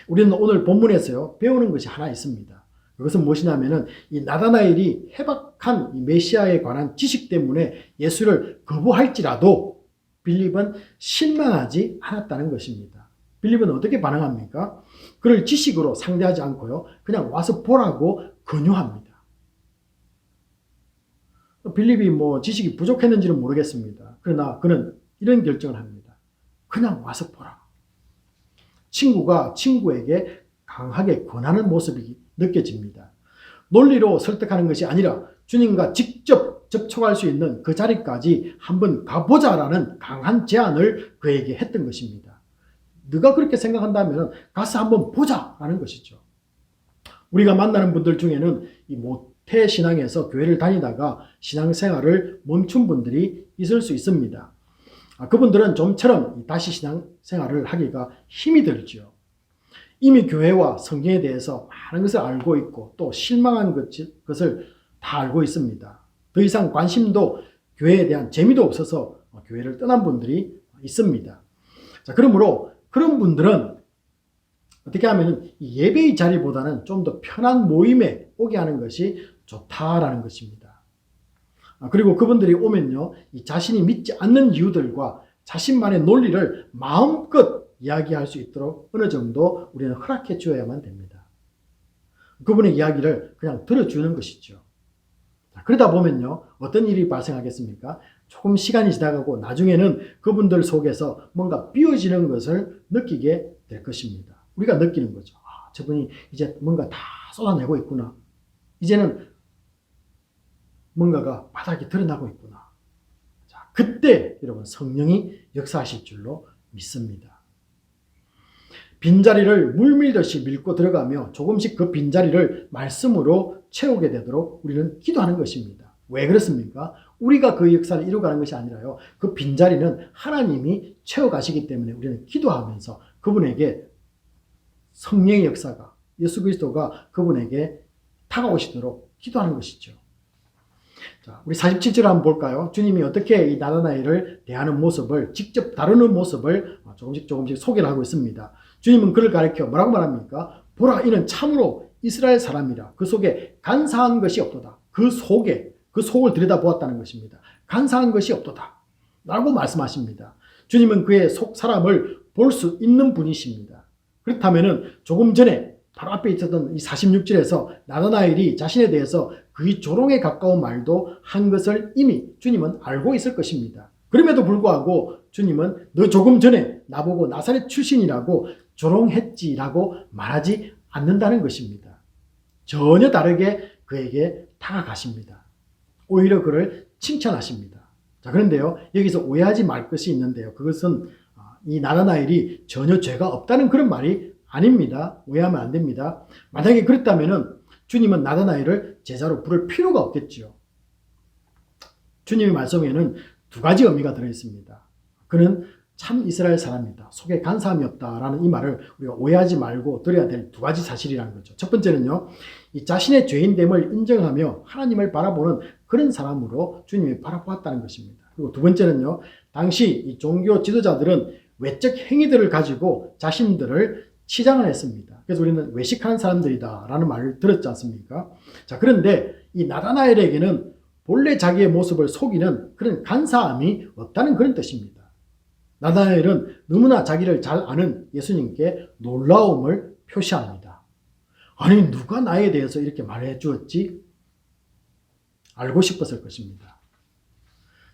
우리는 오늘 본문에서요, 배우는 것이 하나 있습니다. 그것은 무엇이냐면은 이 나다나엘이 해박한 이 메시아에 관한 지식 때문에 예수를 거부할지라도 빌립은 실망하지 않았다는 것입니다. 빌립은 어떻게 반응합니까? 그를 지식으로 상대하지 않고요, 그냥 와서 보라고 권유합니다. 빌립이 지식이 부족했는지는 모르겠습니다. 그러나 그는 이런 결정을 합니다. 그냥 와서 보라. 친구가 친구에게 강하게 권하는 모습이 느껴집니다. 논리로 설득하는 것이 아니라 주님과 직접 접촉할 수 있는 그 자리까지 한번 가보자라는 강한 제안을 그에게 했던 것입니다. 네가 그렇게 생각한다면 가서 한번 보자라는 것이죠. 우리가 만나는 분들 중에는 이 모태 신앙에서 교회를 다니다가 신앙생활을 멈춘 분들이 있을 수 있습니다. 그분들은 좀처럼 다시 신앙생활을 하기가 힘이 들죠. 이미 교회와 성경에 대해서 많은 것을 알고 있고 또 실망한 것을 다 알고 있습니다. 더 이상 관심도 교회에 대한 재미도 없어서 교회를 떠난 분들이 있습니다. 자, 그러므로 그런 분들은 어떻게 하면 이 예배의 자리보다는 좀 더 편한 모임에 오게 하는 것이 좋다라는 것입니다. 그리고 그분들이 오면요, 이 자신이 믿지 않는 이유들과 자신만의 논리를 마음껏 이야기할 수 있도록 어느 정도 우리는 허락해 주어야만 됩니다. 그분의 이야기를 그냥 들어주는 것이죠. 그러다 보면요, 어떤 일이 발생하겠습니까? 조금 시간이 지나가고 나중에는 그분들 속에서 뭔가 비워지는 것을 느끼게 될 것입니다. 우리가 느끼는 거죠. 저분이 이제 뭔가 다 쏟아내고 있구나. 이제는 뭔가가 바닥에 드러나고 있구나. 자, 그때 여러분 성령이 역사하실 줄로 믿습니다. 빈자리를 물밀듯이 밀고 들어가며 조금씩 그 빈자리를 말씀으로 채우게 되도록 우리는 기도하는 것입니다. 왜 그렇습니까? 우리가 그 역사를 이루어가는 것이 아니라요, 그 빈자리는 하나님이 채워가시기 때문에 우리는 기도하면서 그분에게 성령의 역사가, 예수 그리스도가 그분에게 다가오시도록 기도하는 것이죠. 자, 우리 47절 한번 볼까요? 주님이 어떻게 이 나다나엘을 대하는 모습을, 직접 다루는 모습을 조금씩 소개를 하고 있습니다. 주님은 그를 가리켜 뭐라고 말합니까? 보라, 이는 참으로 이스라엘 사람이라. 그 속에 간사한 것이 없도다. 그 속을 들여다보았다는 것입니다. 간사한 것이 없도다 라고 말씀하십니다. 주님은 그의 속 사람을 볼 수 있는 분이십니다. 그렇다면 조금 전에 바로 앞에 있었던 이 46절에서 나다나엘이 자신에 대해서 거의 조롱에 가까운 말도 한 것을 이미 주님은 알고 있을 것입니다. 그럼에도 불구하고 주님은 너 조금 전에 나보고 나사렛 출신이라고 조롱했지라고 말하지 않는다는 것입니다. 전혀 다르게 그에게 다가가십니다. 오히려 그를 칭찬하십니다. 자, 그런데요, 여기서 오해하지 말 것이 있는데요. 그것은 이 나다나엘이 전혀 죄가 없다는 그런 말이 아닙니다. 오해하면 안 됩니다. 만약에 그랬다면 주님은 나다나엘을 제자로 부를 필요가 없겠지요. 주님의 말씀에는 두 가지 의미가 들어있습니다. 그는 참 이스라엘 사람이다. 속에 간사함이 없다라는 이 말을 우리가 오해하지 말고 들어야 될 두 가지 사실이라는 거죠. 첫 번째는요, 이 자신의 죄인됨을 인정하며 하나님을 바라보는 그런 사람으로 주님이 바라보았다는 것입니다. 그리고 두 번째는요, 당시 이 종교 지도자들은 외적 행위들을 가지고 자신들을 치장을 했습니다. 그래서 우리는 외식하는 사람들이다 라는 말을 들었지 않습니까? 자, 그런데 이 나다나엘에게는 본래 자기의 모습을 속이는 그런 간사함이 없다는 그런 뜻입니다. 나다나엘은 너무나 자기를 잘 아는 예수님께 놀라움을 표시합니다. 아니, 누가 나에 대해서 이렇게 말해 주었지? 알고 싶었을 것입니다.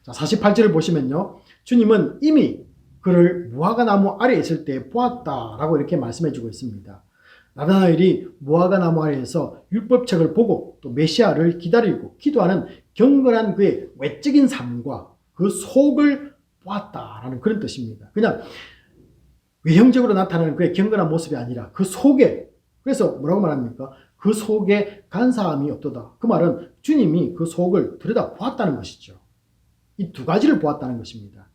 자, 48절을 보시면요, 주님은 이미 그를 무화과나무 아래에 있을 때 보았다라고 이렇게 말씀해 주고 있습니다. 나다나엘이 무화과나무 아래에서 율법책을 보고 또 메시아를 기다리고 기도하는 경건한 그의 외적인 삶과 그 속을 보았다라는 그런 뜻입니다. 그냥 외형적으로 나타나는 그의 경건한 모습이 아니라 그 속에, 그래서 뭐라고 말합니까? 그 속에 간사함이 없도다. 그 말은 주님이 그 속을 들여다 보았다는 것이죠. 이 두 가지를 보았다는 것입니다.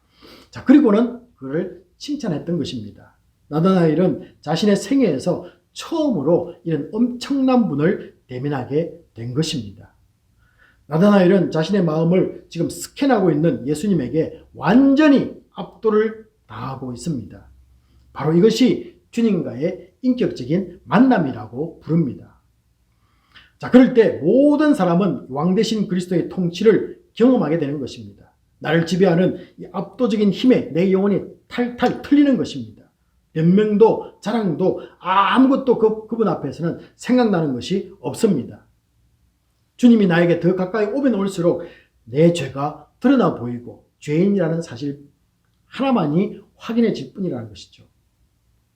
자, 그리고는 그를 칭찬했던 것입니다. 나다나엘은 자신의 생애에서 처음으로 이런 엄청난 분을 대면하게 된 것입니다. 나다나엘은 자신의 마음을 지금 스캔하고 있는 예수님에게 완전히 압도를 당하고 있습니다. 바로 이것이 주님과의 인격적인 만남이라고 부릅니다. 자, 그럴 때 모든 사람은 왕 대신 그리스도의 통치를 경험하게 되는 것입니다. 나를 지배하는 이 압도적인 힘에 내 영혼이 탈탈 틀리는 것입니다. 변명도 자랑도 아무것도 그분 앞에서는 생각나는 것이 없습니다. 주님이 나에게 더 가까이 오면 올수록 내 죄가 드러나 보이고 죄인이라는 사실 하나만이 확인해질 뿐이라는 것이죠.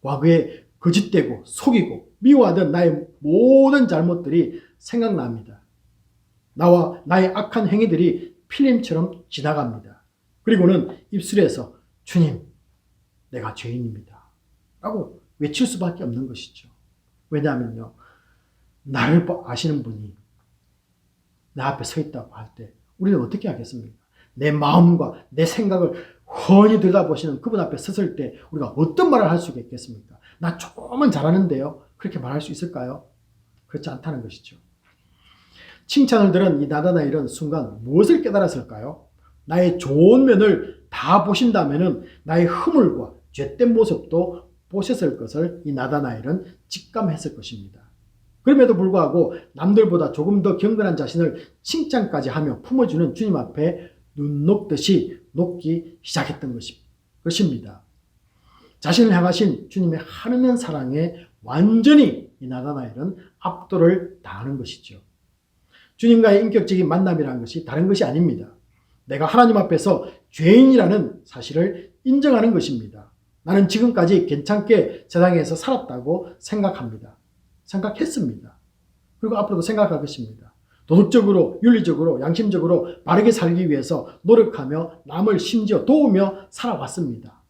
과거에 거짓되고 속이고 미워하던 나의 모든 잘못들이 생각납니다. 나와 나의 악한 행위들이 필름처럼 지나갑니다. 그리고는 입술에서 주님, 내가 죄인입니다 라고 외칠 수밖에 없는 것이죠. 왜냐하면요, 나를 아시는 분이 내 앞에 서 있다고 할 때 우리는 어떻게 하겠습니까? 내 마음과 내 생각을 훤히 들여다보시는 그분 앞에 섰을 때 우리가 어떤 말을 할 수 있겠습니까? 나 조금은 잘하는데요, 그렇게 말할 수 있을까요? 그렇지 않다는 것이죠. 칭찬을 들은 이 나다나엘은 순간 무엇을 깨달았을까요? 나의 좋은 면을 다 보신다면 나의 허물과 죄된 모습도 보셨을 것을 이 나다나엘은 직감했을 것입니다. 그럼에도 불구하고 남들보다 조금 더 경건한 자신을 칭찬까지 하며 품어주는 주님 앞에 눈 녹듯이 녹기 시작했던 것입니다. 자신을 향하신 주님의 하느는 사랑에 완전히 이 나다나엘은 압도를 당하는 것이죠. 주님과의 인격적인 만남이라는 것이 다른 것이 아닙니다. 내가 하나님 앞에서 죄인이라는 사실을 인정하는 것입니다. 나는 지금까지 괜찮게 세상에서 살았다고 생각했습니다. 그리고 앞으로도 생각할 것입니다. 도덕적으로, 윤리적으로, 양심적으로 바르게 살기 위해서 노력하며 남을 심지어 도우며 살아왔습니다.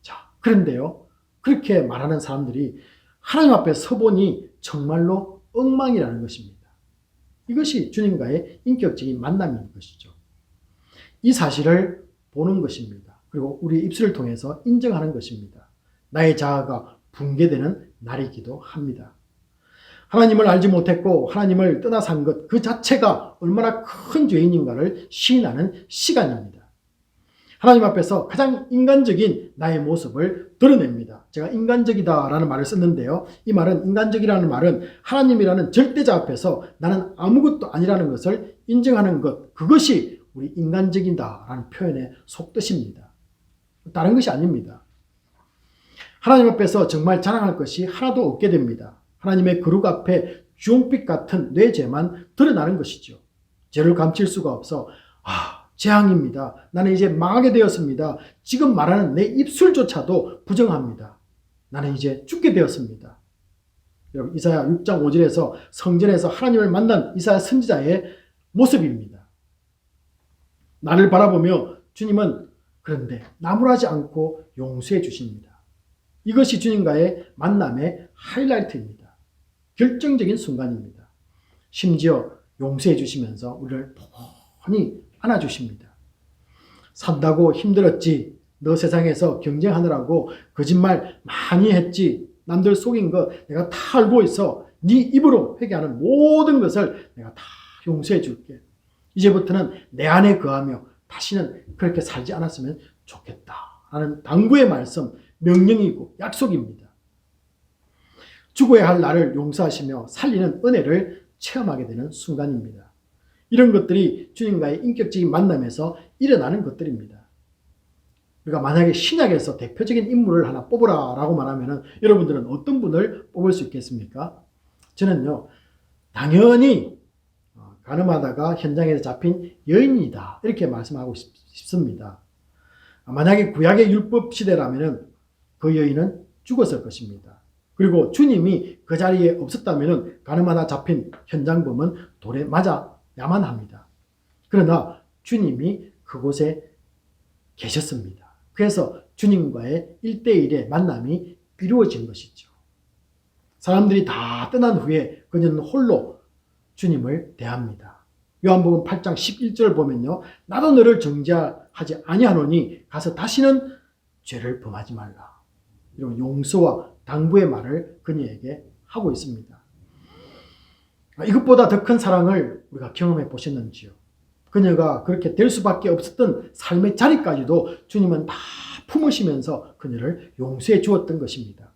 자, 그런데요, 그렇게 말하는 사람들이 하나님 앞에 서보니 정말로 엉망이라는 것입니다. 이것이 주님과의 인격적인 만남인 것이죠. 이 사실을 보는 것입니다. 그리고 우리의 입술을 통해서 인정하는 것입니다. 나의 자아가 붕괴되는 날이기도 합니다. 하나님을 알지 못했고 하나님을 떠나 산 것 그 자체가 얼마나 큰 죄인인가를 시인하는 시간입니다. 하나님 앞에서 가장 인간적인 나의 모습을 드러냅니다. 제가 인간적이다라는 말을 썼는데요. 이 말은 인간적이라는 말은 하나님이라는 절대자 앞에서 나는 아무것도 아니라는 것을 인정하는 것, 그것이 우리 인간적이다라는 표현의 속뜻입니다. 다른 것이 아닙니다. 하나님 앞에서 정말 자랑할 것이 하나도 없게 됩니다. 하나님의 거룩 앞에 주홍빛 같은 내 죄만 드러나는 것이죠. 죄를 감출 수가 없어 재앙입니다. 나는 이제 망하게 되었습니다. 지금 말하는 내 입술조차도 부정합니다. 나는 이제 죽게 되었습니다. 여러분, 이사야 6장 5절에서 성전에서 하나님을 만난 이사야 선지자의 모습입니다. 나를 바라보며 주님은 그런데 나무라지 않고 용서해 주십니다. 이것이 주님과의 만남의 하이라이트입니다. 결정적인 순간입니다. 심지어 용서해 주시면서 우리를 폰히 안아주십니다. 산다고 힘들었지. 너 세상에서 경쟁하느라고 거짓말 많이 했지. 남들 속인 거 내가 다 알고 있어. 네 입으로 회개하는 모든 것을 내가 다 용서해 줄게. 이제부터는 내 안에 거하며 다시는 그렇게 살지 않았으면 좋겠다 라는 당부의 말씀, 명령이고 약속입니다. 죽어야 할 나를 용서하시며 살리는 은혜를 체험하게 되는 순간입니다. 이런 것들이 주님과의 인격적인 만남에서 일어나는 것들입니다. 우리가 만약에 신약에서 대표적인 인물을 하나 뽑으라 라고 말하면 여러분들은 어떤 분을 뽑을 수 있겠습니까? 저는요, 당연히 가늠하다가 현장에서 잡힌 여인이다 이렇게 말씀하고 싶습니다. 만약에 구약의 율법 시대라면 그 여인은 죽었을 것입니다. 그리고 주님이 그 자리에 없었다면 가늠하다 잡힌 현장범은 돌에 맞아야만 합니다. 그러나 주님이 그곳에 계셨습니다. 그래서 주님과의 1대1의 만남이 이루어진 것이죠. 사람들이 다 떠난 후에 그녀는 홀로 주님을 대합니다. 요한복음 8장 11절을 보면요, 나도 너를 정죄하지 아니하노니 가서 다시는 죄를 범하지 말라. 이런 용서와 당부의 말을 그녀에게 하고 있습니다. 이것보다 더 큰 사랑을 우리가 경험해 보셨는지요? 그녀가 그렇게 될 수밖에 없었던 삶의 자리까지도 주님은 다 품으시면서 그녀를 용서해 주었던 것입니다.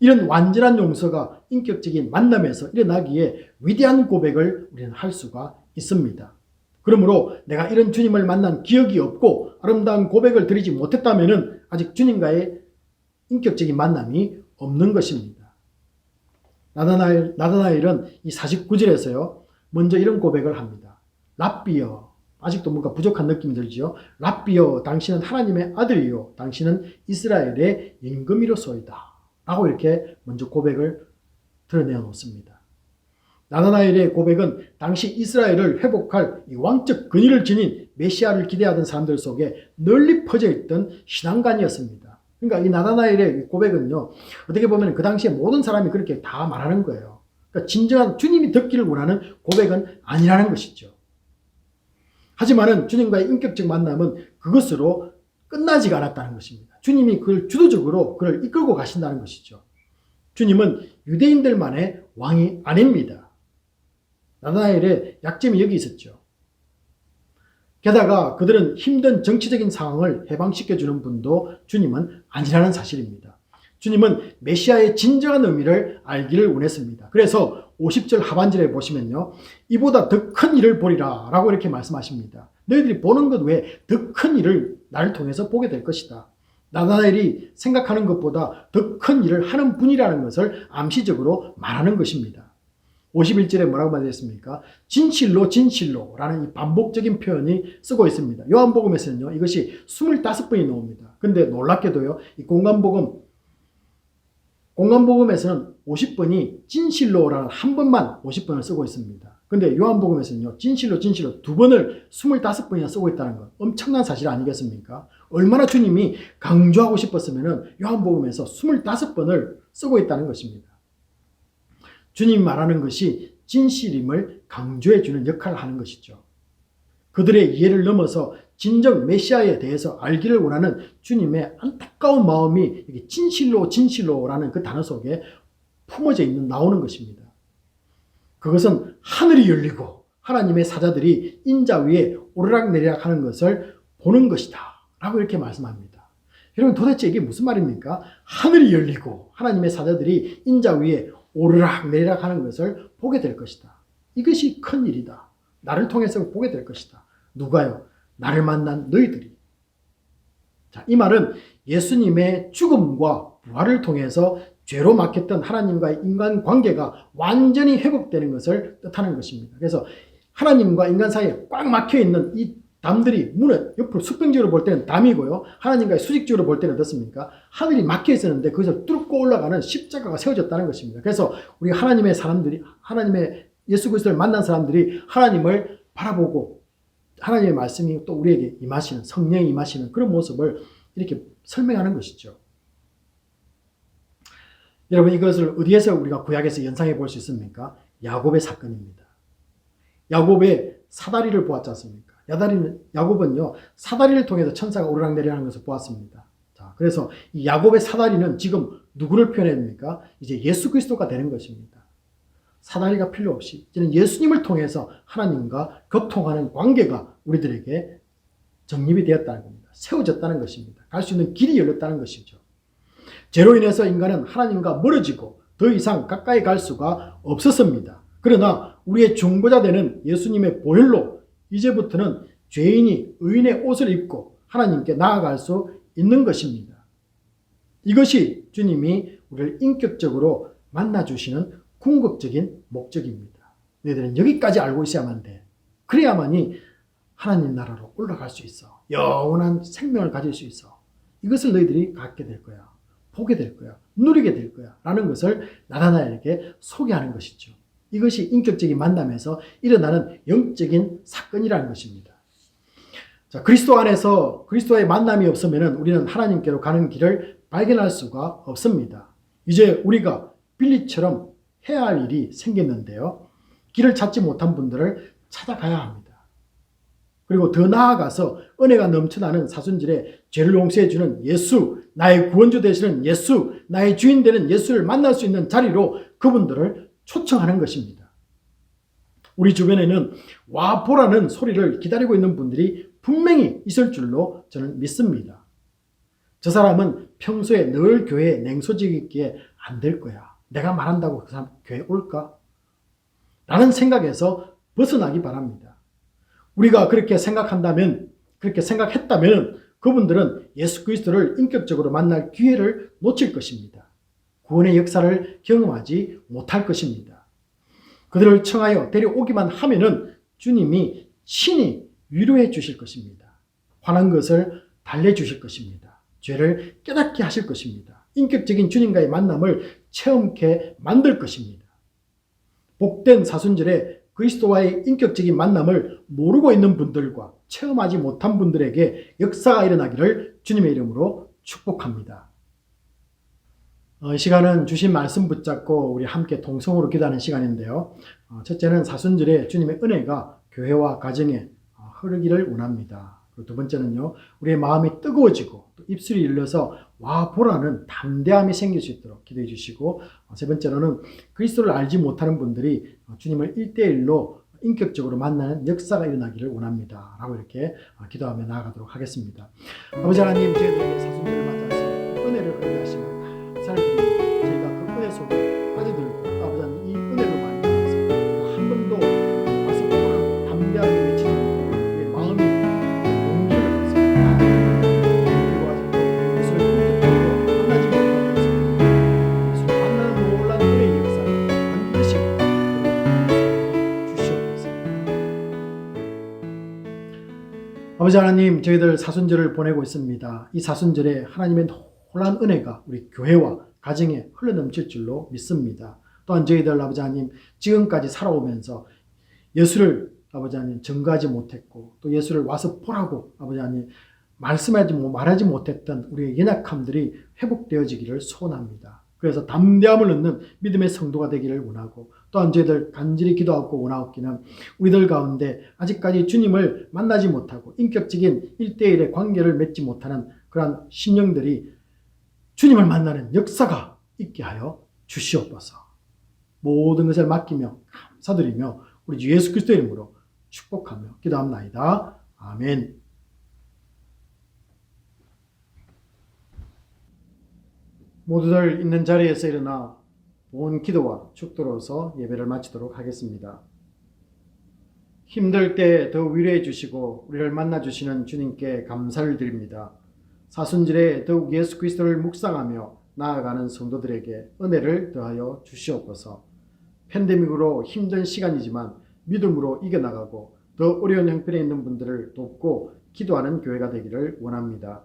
이런 완전한 용서가 인격적인 만남에서 일어나기에 위대한 고백을 우리는 할 수가 있습니다. 그러므로 내가 이런 주님을 만난 기억이 없고 아름다운 고백을 드리지 못했다면 아직 주님과의 인격적인 만남이 없는 것입니다. 나다나엘은 이 49절에서요, 먼저 이런 고백을 합니다. 랍비여, 아직도 뭔가 부족한 느낌이 들지요. 랍비여, 당신은 하나님의 아들이요, 당신은 이스라엘의 임금이로소이다 라고 이렇게 먼저 고백을 드러내어 놓습니다. 나다나엘의 고백은 당시 이스라엘을 회복할 이 왕적 권위를 지닌 메시아를 기대하던 사람들 속에 널리 퍼져 있던 신앙관이었습니다. 그러니까 이 나다나엘의 고백은요, 어떻게 보면 그 당시에 모든 사람이 그렇게 다 말하는 거예요. 그러니까 진정한 주님이 듣기를 원하는 고백은 아니라는 것이죠. 하지만은 주님과의 인격적 만남은 그것으로 끝나지가 않았다는 것입니다. 주님이 그걸 주도적으로 그를 이끌고 가신다는 것이죠. 주님은 유대인들만의 왕이 아닙니다. 나다나엘의 약점이 여기 있었죠. 게다가 그들은 힘든 정치적인 상황을 해방시켜주는 분도 주님은 아니라는 사실입니다. 주님은 메시아의 진정한 의미를 알기를 원했습니다. 그래서 50절 하반절에 보시면요, 이보다 더 큰 일을 보리라 라고 이렇게 말씀하십니다. 너희들이 보는 것 외에 더 큰 일을 나를 통해서 보게 될 것이다. 나다나엘이 생각하는 것보다 더 큰 일을 하는 분이라는 것을 암시적으로 말하는 것입니다. 51절에 뭐라고 말했습니까? 진실로 진실로 라는 이 반복적인 표현이 쓰고 있습니다. 요한복음에서는요, 이것이 25번이 나옵니다. 근데 놀랍게도요, 이 공간복음에서는 50번이 진실로라는 한 번만 50번을 쓰고 있습니다. 근데 요한복음에서는요, 진실로 진실로 두 번을 25번이나 쓰고 있다는 건 엄청난 사실 아니겠습니까? 얼마나 주님이 강조하고 싶었으면 요한복음에서 25번을 쓰고 있다는 것입니다. 주님이 말하는 것이 진실임을 강조해 주는 역할을 하는 것이죠. 그들의 이해를 넘어서 진정 메시아에 대해서 알기를 원하는 주님의 안타까운 마음이 진실로 진실로라는 그 단어 속에 품어져 있는 나오는 것입니다. 그것은 하늘이 열리고 하나님의 사자들이 인자 위에 오르락내리락 하는 것을 보는 것이다 라고 이렇게 말씀합니다. 여러분 도대체 이게 무슨 말입니까? 하늘이 열리고 하나님의 사자들이 인자 위에 오르락내리락 하는 것을 보게 될 것이다. 이것이 큰 일이다. 나를 통해서 보게 될 것이다. 누가요? 나를 만난 너희들이. 자, 이 말은 예수님의 죽음과 부활을 통해서 죄로 막혔던 하나님과의 인간 관계가 완전히 회복되는 것을 뜻하는 것입니다. 그래서 하나님과 인간 사이에 꽉 막혀 있는 이 담들이 문을 옆으로 수평적으로 볼 때는 담이고요. 하나님과의 수직적으로 볼 때는 어떻습니까? 하늘이 막혀 있었는데 거기서 뚫고 올라가는 십자가가 세워졌다는 것입니다. 그래서 우리 하나님의 사람들이, 하나님의 예수 그리스도를 만난 사람들이 하나님을 바라보고 하나님의 말씀이 또 우리에게 임하시는, 성령이 임하시는 그런 모습을 이렇게 설명하는 것이죠. 여러분 이것을 어디에서 우리가 구약에서 연상해 볼 수 있습니까? 야곱의 사건입니다. 야곱의 사다리를 보았지 않습니까? 야곱은요 사다리를 통해서 천사가 오르락내리락하는 것을 보았습니다. 자, 그래서 이 야곱의 사다리는 지금 누구를 표현합니까? 이제 예수 그리스도가 되는 것입니다. 사다리가 필요 없이 이제는 예수님을 통해서 하나님과 교통하는 관계가 우리들에게 정립이 되었다는 겁니다. 세워졌다는 것입니다. 갈 수 있는 길이 열렸다는 것이죠. 죄로 인해서 인간은 하나님과 멀어지고 더 이상 가까이 갈 수가 없었습니다. 그러나 우리의 중보자 되는 예수님의 보혈로 이제부터는 죄인이 의인의 옷을 입고 하나님께 나아갈 수 있는 것입니다. 이것이 주님이 우리를 인격적으로 만나주시는 궁극적인 목적입니다. 너희들은 여기까지 알고 있어야만 돼. 그래야만이 하나님 나라로 올라갈 수 있어. 영원한 생명을 가질 수 있어. 이것을 너희들이 갖게 될 거야. 보게 될 거야. 누리게 될 거야. 라는 것을 나타나에게 소개하는 것이죠. 이것이 인격적인 만남에서 일어나는 영적인 사건이라는 것입니다. 자, 그리스도 안에서 그리스도와의 만남이 없으면 우리는 하나님께로 가는 길을 발견할 수가 없습니다. 이제 우리가 빌리처럼 해야 할 일이 생겼는데요. 길을 찾지 못한 분들을 찾아가야 합니다. 그리고 더 나아가서 은혜가 넘쳐나는 사순절에 죄를 용서해주는 예수, 나의 구원주 되시는 예수, 나의 주인 되는 예수를 만날 수 있는 자리로 그분들을 초청하는 것입니다. 우리 주변에는 와 보라는 소리를 기다리고 있는 분들이 분명히 있을 줄로 저는 믿습니다. 저 사람은 평소에 늘 교회에 냉소적이기에 안 될 거야. 내가 말한다고 그 사람 교회 올까? 라는 생각에서 벗어나기 바랍니다. 우리가 그렇게 생각한다면, 그렇게 생각했다면 그분들은 예수 그리스도를 인격적으로 만날 기회를 놓칠 것입니다. 구원의 역사를 경험하지 못할 것입니다. 그들을 청하여 데려오기만 하면은 주님이 친히 위로해 주실 것입니다. 화난 것을 달래주실 것입니다. 죄를 깨닫게 하실 것입니다. 인격적인 주님과의 만남을 체험케 만들 것입니다. 복된 사순절에 그리스도와의 인격적인 만남을 모르고 있는 분들과 체험하지 못한 분들에게 역사가 일어나기를 주님의 이름으로 축복합니다. 이 시간은 주신 말씀 붙잡고 우리 함께 동성으로 기도하는 시간인데요. 첫째는 사순절에 주님의 은혜가 교회와 가정에 흐르기를 원합니다. 그리고 두 번째는요, 우리의 마음이 뜨거워지고 또 입술이 열려서 와 보라는 담대함이 생길 수 있도록 기도해 주시고, 세 번째로는 그리스도를 알지 못하는 분들이 주님을 1대1로 인격적으로 만나는 역사가 일어나기를 원합니다. 라고 이렇게 기도하며 나아가도록 하겠습니다. 아버지 하나님, 저희들에게 사순절을 맞아서 은혜를 허락하시는 사람들이 저희가 그 은혜 속에 빠져들고 아버지 하나님 이 은혜를 만나서 한 번도 와서 보라 담대하게 외치지 못하고 우리의 마음이 용기를 내서 그리고 아직도 예수를 인격적으로 만나지 못하는 것을 예수를 만나는 놀라운 은혜의 역사를 반드시 주시옵소서. 아버지 하나님, 저희들 사순절을 보내고 있습니다. 이 사순절에 하나님의 놀라운 은혜가 우리 교회와 가정에 흘러넘칠 줄로 믿습니다. 또한 저희들 아버지 하나님 지금까지 살아오면서 예수를 아버지 하나님 증거하지 못했고 또 예수를 와서 보라고 아버지 하나님 말하지 못했던 우리의 연약함들이 회복되어지기를 소원합니다. 그래서 담대함을 얻는 믿음의 성도가 되기를 원하고, 또한 저희들 간절히 기도하고 원하옵기는 우리들 가운데 아직까지 주님을 만나지 못하고 인격적인 1대1의 관계를 맺지 못하는 그러한 심령들이 주님을 만나는 역사가 있게 하여 주시옵소서. 모든 것을 맡기며 감사드리며 우리 주 예수 그리스도의 이름으로 축복하며 기도합나이다. 아멘. 모두들 있는 자리에서 일어나 온 기도와 축도로서 예배를 마치도록 하겠습니다. 힘들 때 더 위로해 주시고 우리를 만나 주시는 주님께 감사를 드립니다. 사순절에 더욱 예수 그리스도를 묵상하며 나아가는 성도들에게 은혜를 더하여 주시옵소서. 팬데믹으로 힘든 시간이지만 믿음으로 이겨나가고 더 어려운 형편에 있는 분들을 돕고 기도하는 교회가 되기를 원합니다.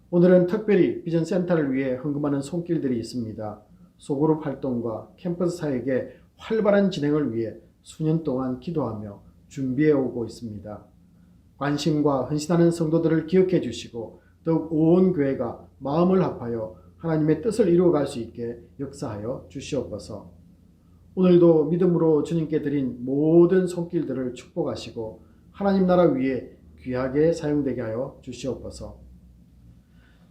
오늘은 특별히 비전센터를 위해 헌금하는 손길들이 있습니다. 소그룹 활동과 캠퍼스 사역의 활발한 진행을 위해 수년 동안 기도하며 준비해 오고 있습니다. 관심과 헌신하는 성도들을 기억해 주시고 더욱 온 교회가 마음을 합하여 하나님의 뜻을 이루어갈 수 있게 역사하여 주시옵소서. 오늘도 믿음으로 주님께 드린 모든 손길들을 축복하시고 하나님 나라 위에 귀하게 사용되게 하여 주시옵소서.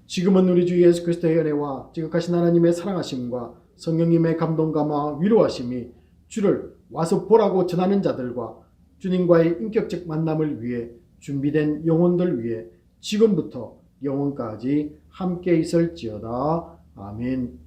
지금은 우리 주 예수 그리스도의 은혜와 지극하신 하나님의 사랑하심과 성령님의 감동감화 위로하심이 주를 와서 보라고 전하는 자들과 주님과의 인격적 만남을 위해 준비된 영혼들 위해 지금부터 영원까지 함께 있을지어다. 아멘.